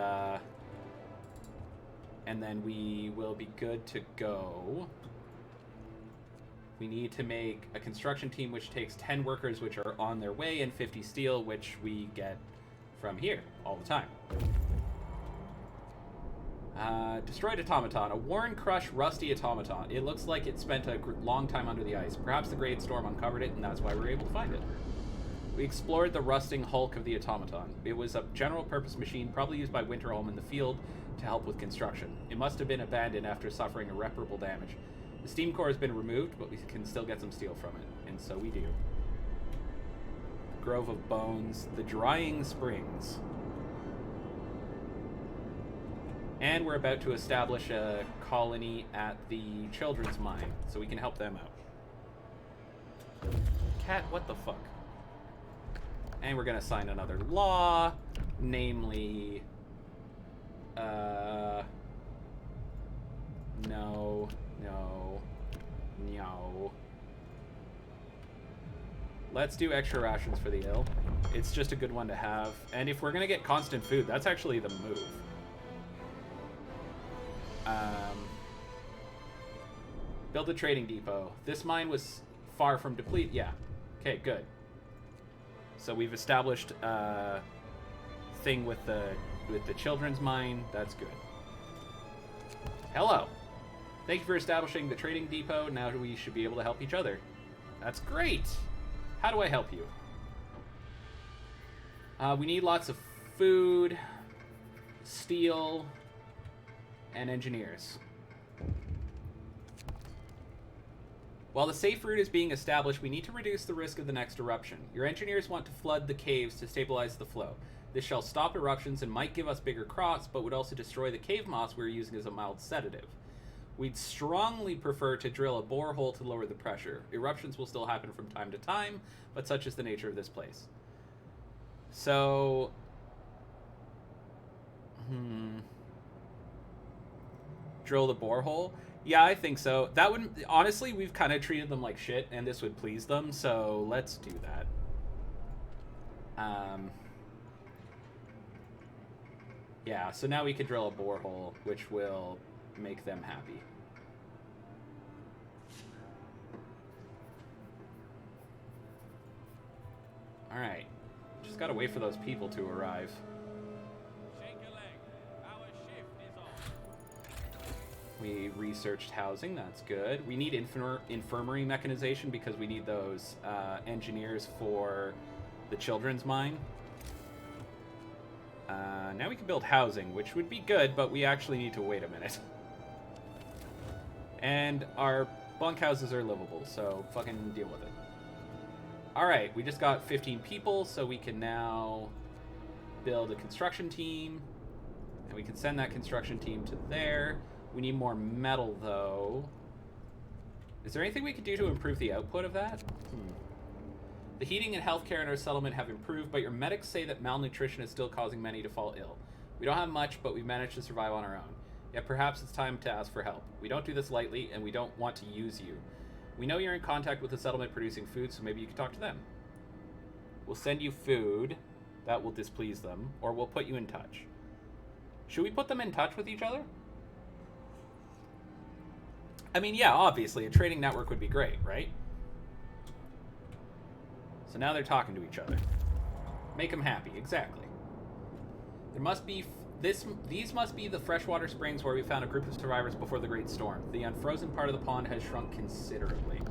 then we will be good to go. We need to make a construction team which takes 10 workers, which are on their way, and 50 steel, which we get from here all the time. Destroyed automaton. A worn-crushed, rusty automaton. It looks like it spent a long time under the ice. Perhaps the Great Storm uncovered it, and that's why we were able to find it. We explored the rusting hulk of the automaton. It was a general-purpose machine, probably used by Winterholm in the field to help with construction. It must have been abandoned after suffering irreparable damage. The steam core has been removed, but we can still get some steel from it, and so we do. Grove of Bones. The Drying Springs. And we're about to establish a colony at the children's mine, so we can help them out. Cat, what the fuck? And we're gonna sign another law, namely... No. Let's do extra rations for the ill. It's just a good one to have. And if we're gonna get constant food, that's actually the move. Build a trading depot. This mine was far from deplete. Yeah. Okay, good. So we've established a thing with the children's mine. That's good. Hello. Thank you for establishing the trading depot. Now we should be able to help each other. That's great. How do I help you? We need lots of food, steel, and engineers. While the safe route is being established, we need to reduce the risk of the next eruption. Your engineers want to flood the caves to stabilize the flow. This shall stop eruptions and might give us bigger crops, but would also destroy the cave moss we're using as a mild sedative. We'd strongly prefer to drill a borehole to lower the pressure. Eruptions will still happen from time to time, but such is the nature of this place. So... Drill the borehole? Yeah, I think so. That would... Honestly, we've kind of treated them like shit, and this would please them, so let's do that. Yeah, so now we could drill a borehole, which will make them happy. Alright. Just gotta wait for those people to arrive. Shake a leg. Our shift is on. We researched housing, that's good. We need infirmary mechanization because we need those engineers for the children's mine. Now we can build housing, which would be good, but we actually need to wait a minute. And our bunkhouses are livable, so fucking deal with it. Alright, we just got 15 people, so we can now build a construction team. And we can send that construction team to there. We need more metal, though. Is there anything we could do to improve the output of that? The heating and healthcare in our settlement have improved, but your medics say that malnutrition is still causing many to fall ill. We don't have much, but we've managed to survive on our own. Yet perhaps it's time to ask for help. We don't do this lightly, and we don't want to use you. We know you're in contact with the settlement producing food, so maybe you can talk to them. We'll send you food. That will displease them, or we'll put you in touch. Should we put them in touch with each other? I mean, yeah, obviously, a trading network would be great, right? So now they're talking to each other. Make them happy, exactly. There must be... These must be the freshwater springs where we found a group of survivors before the Great Storm. The unfrozen part of the pond has shrunk considerably.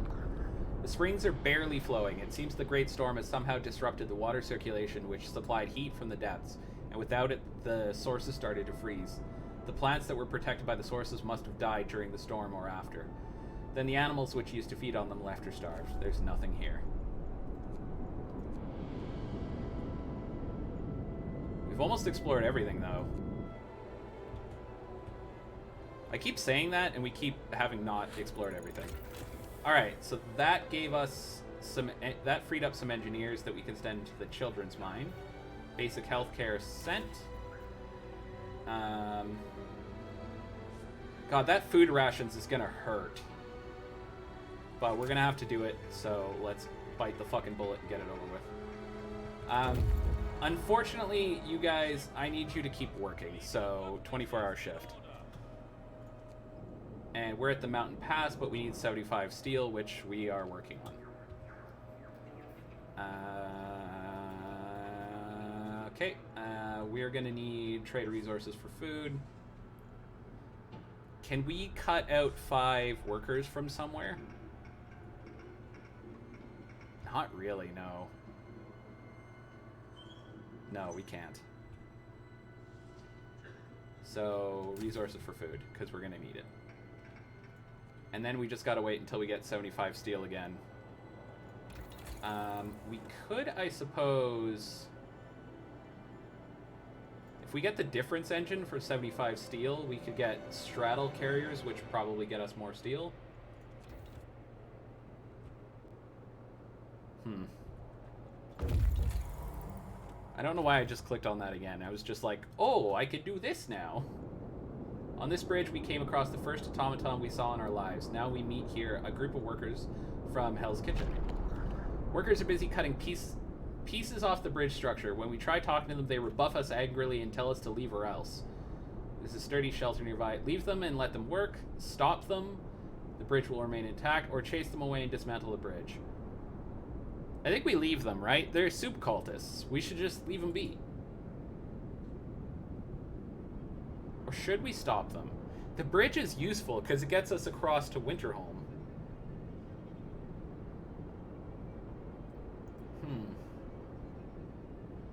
The springs are barely flowing. It seems the Great Storm has somehow disrupted the water circulation, which supplied heat from the depths, and without it, the sources started to freeze. The plants that were protected by the sources must have died during the storm or after. Then the animals which used to feed on them left or starved. There's nothing here. We've almost explored everything, though. I keep saying that, and we keep having not explored everything. Alright, so that gave us some... That freed up some engineers that we can send to the children's mine. Basic healthcare sent. God, that food rations is gonna hurt. But we're gonna have to do it, so let's bite the fucking bullet and get it over with. Unfortunately, you guys, I need you to keep working, so 24-hour shift. And we're at the mountain pass, but we need 75 steel, which we are working on. Okay, we're gonna need trade resources for food. Can we cut out 5 workers from somewhere? Not really, no. No, we can't. So, resources for food, because we're gonna need it. And then we just gotta wait until we get 75 steel again. We could, I suppose... If we get the difference engine for 75 steel, we could get straddle carriers, which probably get us more steel. I don't know why I just clicked on that again. I was just like, oh, I could do this now. On this bridge, we came across the first automaton we saw in our lives. Now we meet here a group of workers from Hell's Kitchen. Workers are busy cutting pieces off the bridge structure. When we try talking to them, they rebuff us angrily and tell us to leave or else. There's a sturdy shelter nearby. Leave them and let them work. Stop them. The bridge will remain intact, or chase them away and dismantle the bridge. I think we leave them, right? They're soup cultists. We should just leave them be. Or should we stop them? The bridge is useful because it gets us across to Winterholm.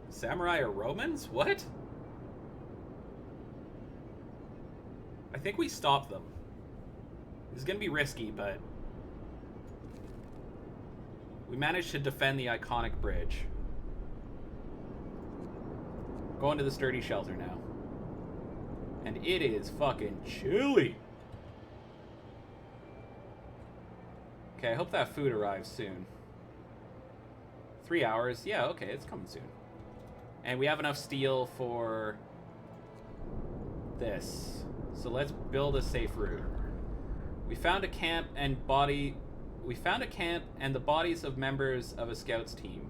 Samurai or Romans? What? I think we stop them. This is gonna be risky, but... we managed to defend the iconic bridge. Going to the sturdy shelter now. And it is fucking chilly. Okay, I hope that food arrives soon. 3 hours? Yeah, okay, it's coming soon. And we have enough steel for this. So let's build a safe route. We found a camp and the bodies of members of a scouts team.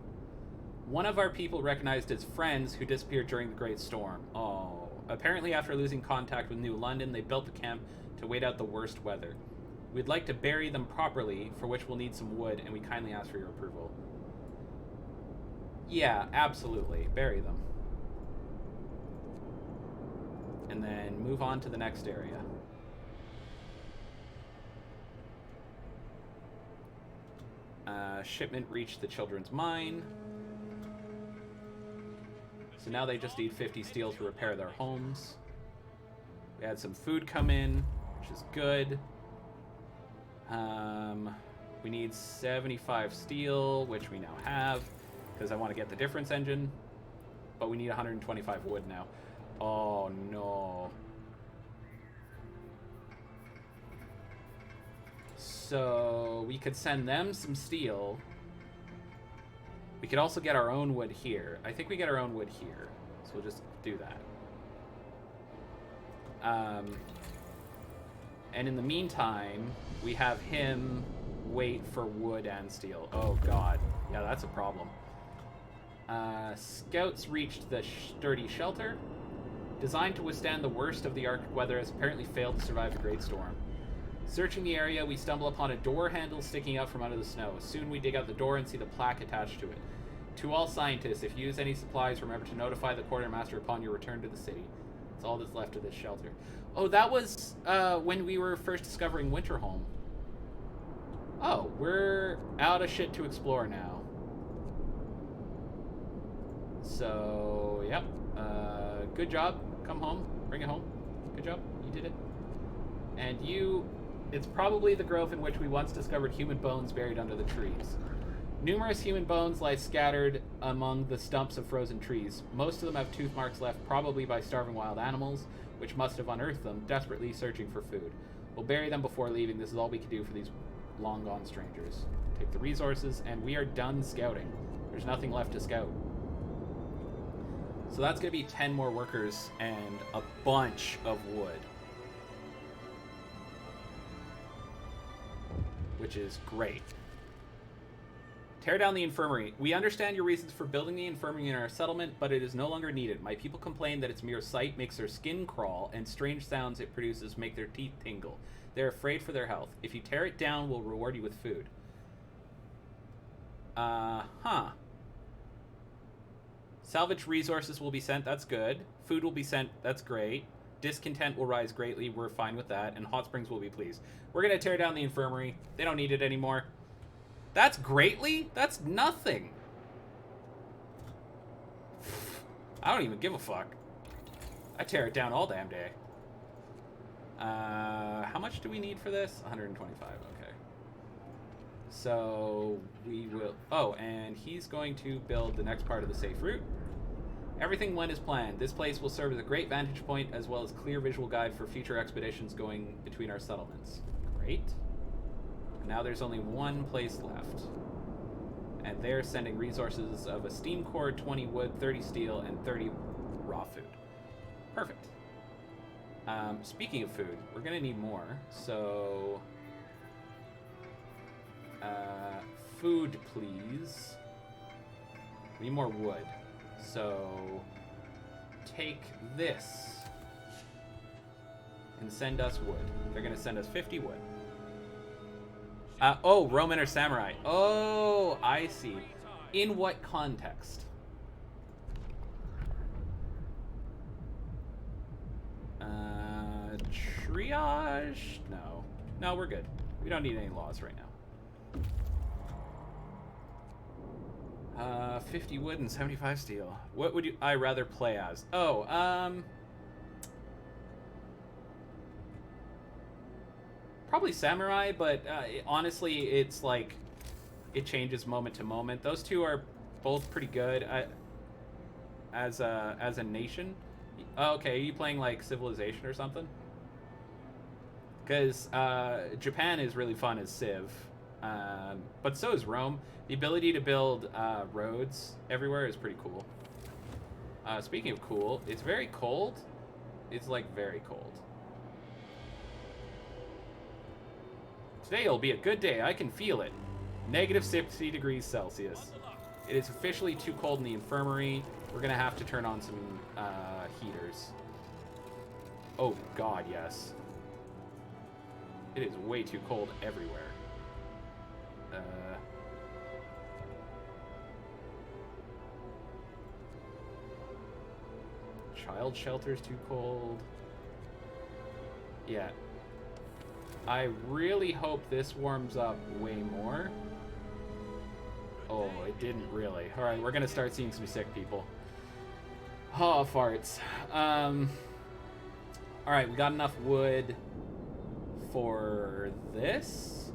One of our people recognized as friends who disappeared during the Great Storm. Oh. Apparently after losing contact with New London, they built the camp to wait out the worst weather. We'd like to bury them properly, for which we'll need some wood, and we kindly ask for your approval. Yeah, absolutely. Bury them. And then move on to the next area. Shipment reached the children's mine. So now they just need 50 steel to repair their homes. We had some food come in, which is good. We need 75 steel, which we now have, because I want to get the difference engine. But we need 125 wood now. Oh, no. So we could send them some steel. We could also get our own wood here. I think we get our own wood here. So we'll just do that. And in the meantime, we have him wait for wood and steel. Oh god. Yeah, that's a problem. Scouts reached the sturdy shelter. Designed to withstand the worst of the Arctic weather, has apparently failed to survive the great storm. Searching the area, we stumble upon a door handle sticking out from under the snow. Soon we dig out the door and see the plaque attached to it. To all scientists, if you use any supplies, remember to notify the quartermaster upon your return to the city. That's all that's left of this shelter. Oh, that was when we were first discovering Winterholm. Oh, we're out of shit to explore now. So, yep. Good job. Come home. Bring it home. Good job. You did it. And you... It's probably the grove in which we once discovered human bones buried under the trees. Numerous human bones lie scattered among the stumps of frozen trees. Most of them have tooth marks left, probably by starving wild animals, which must have unearthed them, desperately searching for food. We'll bury them before leaving. This is all we can do for these long-gone strangers. Take the resources, and we are done scouting. There's nothing left to scout. So that's going to be 10 more workers and a bunch of wood. Which is great. Tear down the infirmary. We understand your reasons for building the infirmary in our settlement, but it is no longer needed. My people complain that its mere sight makes their skin crawl, and strange sounds it produces make their teeth tingle. They're afraid for their health. If you tear it down, we'll reward you with food. Salvage resources will be sent. That's good. Food will be sent. That's great. Discontent will rise greatly. We're fine with that. And hot springs will be pleased. We're going to tear down the infirmary. They don't need it anymore. That's greatly? That's nothing. I don't even give a fuck. I tear it down all damn day. How much do we need for this? 125. Okay. So we will... Oh, and he's going to build the next part of the safe route. Everything went as planned. This place will serve as a great vantage point as well as clear visual guide for future expeditions going between our settlements. Great. Now there's only one place left. And they're sending resources of a steam core, 20 wood, 30 steel, and 30 raw food. Perfect. Speaking of food, we're going to need more. So... food, please. We need more wood. So... take this. And send us wood. They're going to send us 50 wood. Oh, Roman or samurai. Oh, I see. In what context? Triage? No. No, we're good. We don't need any laws right now. 50 wood and 75 steel. What would I rather play as? Oh, probably samurai, but honestly, it's like it changes moment to moment. Those two are both pretty good as a nation. Oh, okay, are you playing like Civilization or something? Because Japan is really fun as Civ, but so is Rome. The ability to build roads everywhere is pretty cool. Speaking of cool, it's very cold. It's like very cold. Today will be a good day. I can feel it. Negative 60 degrees Celsius. It is officially too cold in the infirmary. We're going to have to turn on some heaters. Oh, God, yes. It is way too cold everywhere. Child shelter's too cold. Yeah. I really hope this warms up way more. Oh, it didn't really. Alright, we're gonna start seeing some sick people. Oh, farts. Alright, we got enough wood for this.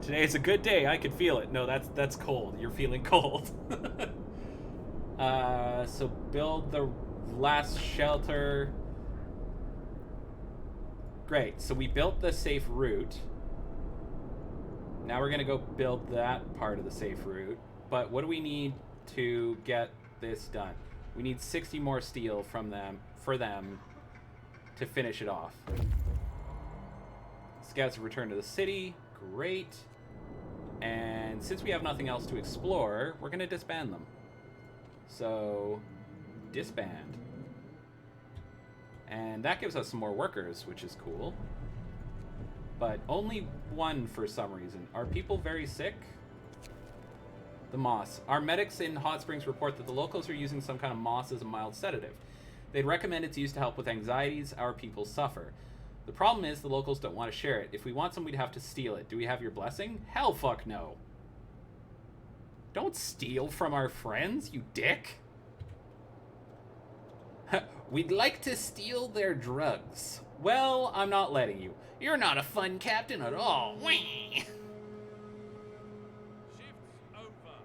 Today's a good day. I can feel it. No, that's cold. You're feeling cold. So build the last shelter. Great. So we built the safe route. Now we're going to go build that part of the safe route. But what do we need to get this done? We need 60 more steel from them for them to finish it off. Scouts have returned to the city. Great. And since we have nothing else to explore, we're going to disband them. So, disband. And that gives us some more workers, which is cool. But only one for some reason. Are people very sick? The moss. Our medics in Hot Springs report that the locals are using some kind of moss as a mild sedative. They'd recommend it's used to help with anxieties our people suffer. The problem is the locals don't want to share it. If we want some, we'd have to steal it. Do we have your blessing? Hell fuck no. Don't steal from our friends, you dick. We'd like to steal their drugs. Well, I'm not letting you. You're not a fun captain at all. Whee! Shift's over.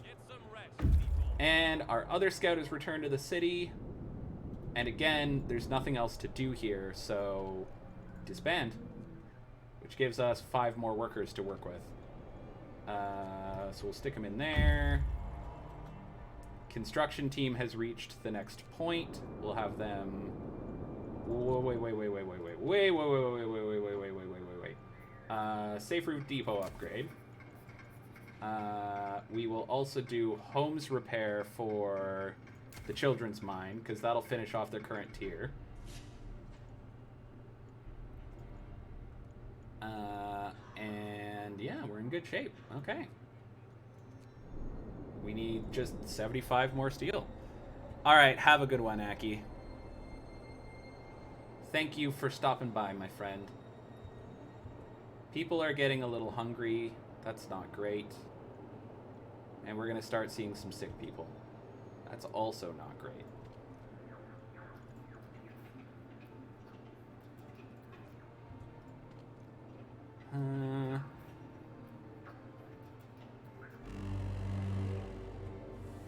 Get some rest, people. And our other scout has returned to the city. And again, there's nothing else to do here, so disband. Which gives us 5 more workers to work with. So we'll stick them in there. Construction team has reached the next point. We'll have them... Wait. Safe route depot upgrade. We will also do homes repair for the children's mine, because that'll finish off their current tier. And yeah, we're in good shape. Okay. We need just 75 more steel. Alright, have a good one, Aki. Thank you for stopping by, my friend. People are getting a little hungry. That's not great. And we're going to start seeing some sick people. That's also not great.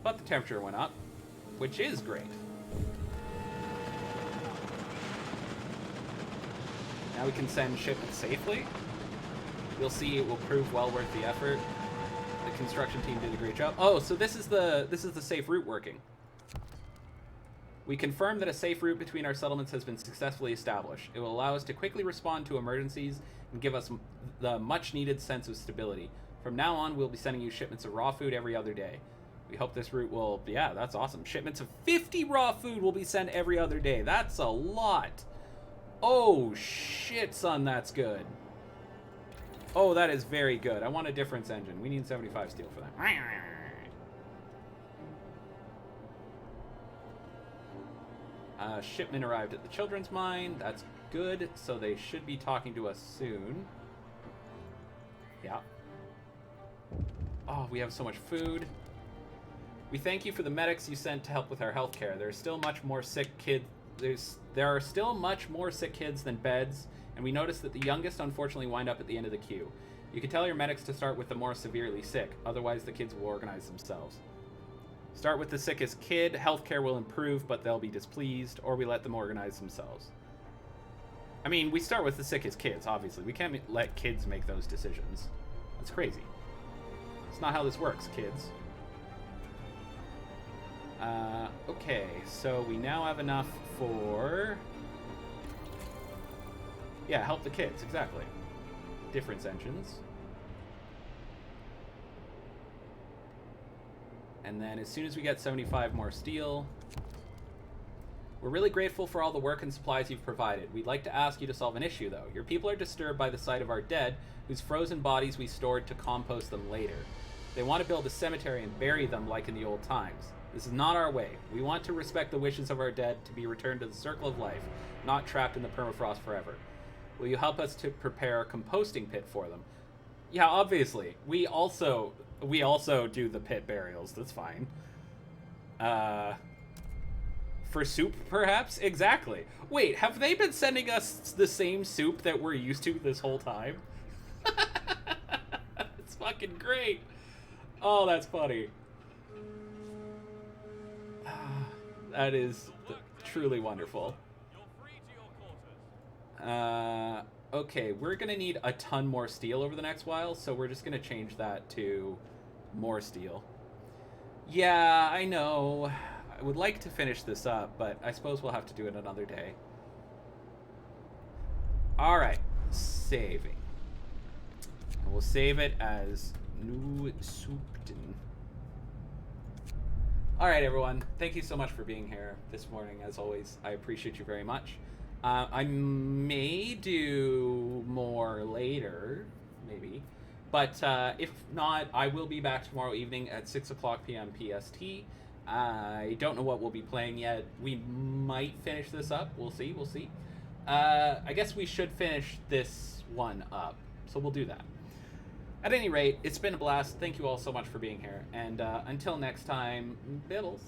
But the temperature went up, which is great. Now we can send shipments safely. You'll see it will prove well worth the effort. The construction team did a great job. Oh, so this is the safe route working. We confirm that a safe route between our settlements has been successfully established. It will allow us to quickly respond to emergencies and give us the much-needed sense of stability. From now on, we'll be sending you shipments of raw food every other day. We hope this route will... Yeah, that's awesome. Shipments of 50 raw food will be sent every other day. That's a lot. Oh, shit, son, that's good. Oh, that is very good. I want a difference engine. We need 75 steel for that. Shipment arrived at the children's mine. That's good. So they should be talking to us soon. Yeah. Oh, we have so much food. We thank you for the medics you sent to help with our healthcare. There are still much more sick kids. There are still much more sick kids than beds, and we noticed that the youngest unfortunately wind up at the end of the queue. You can tell your medics to start with the more severely sick, otherwise the kids will organize themselves. Start with the sickest kid, healthcare will improve, but they'll be displeased, or we let them organize themselves. I mean, we start with the sickest kids, obviously. We can't let kids make those decisions. That's crazy. It's not how this works, kids. Okay, so we now have enough for... Yeah, help the kids, exactly. Difference engines. And then as soon as we get 75 more steel... We're really grateful for all the work and supplies you've provided. We'd like to ask you to solve an issue, though. Your people are disturbed by the sight of our dead, whose frozen bodies we stored to compost them later. They want to build a cemetery and bury them like in the old times. This is not our way. We want to respect the wishes of our dead to be returned to the circle of life, not trapped in the permafrost forever. Will you help us to prepare a composting pit for them? Yeah, obviously. We also do the pit burials. That's fine. For soup, perhaps? Exactly. Wait, have they been sending us the same soup that we're used to this whole time? It's fucking great. Oh, that's funny. That is truly wonderful. You're free to your quarters. Okay, we're going to need a ton more steel over the next while, so we're just going to change that to more steel. Yeah, I know. I would like to finish this up, but I suppose we'll have to do it another day. Alright, saving. And we'll save it as New Supton. Alright, everyone. Thank you so much for being here this morning, as always. I appreciate you very much. I may do more later, maybe. But if not, I will be back tomorrow evening at 6 o'clock p.m. PST. I don't know what we'll be playing yet. We might finish this up. We'll see. We'll see. I guess we should finish this one up. So we'll do that. At any rate, it's been a blast. Thank you all so much for being here. And until next time, Biddles.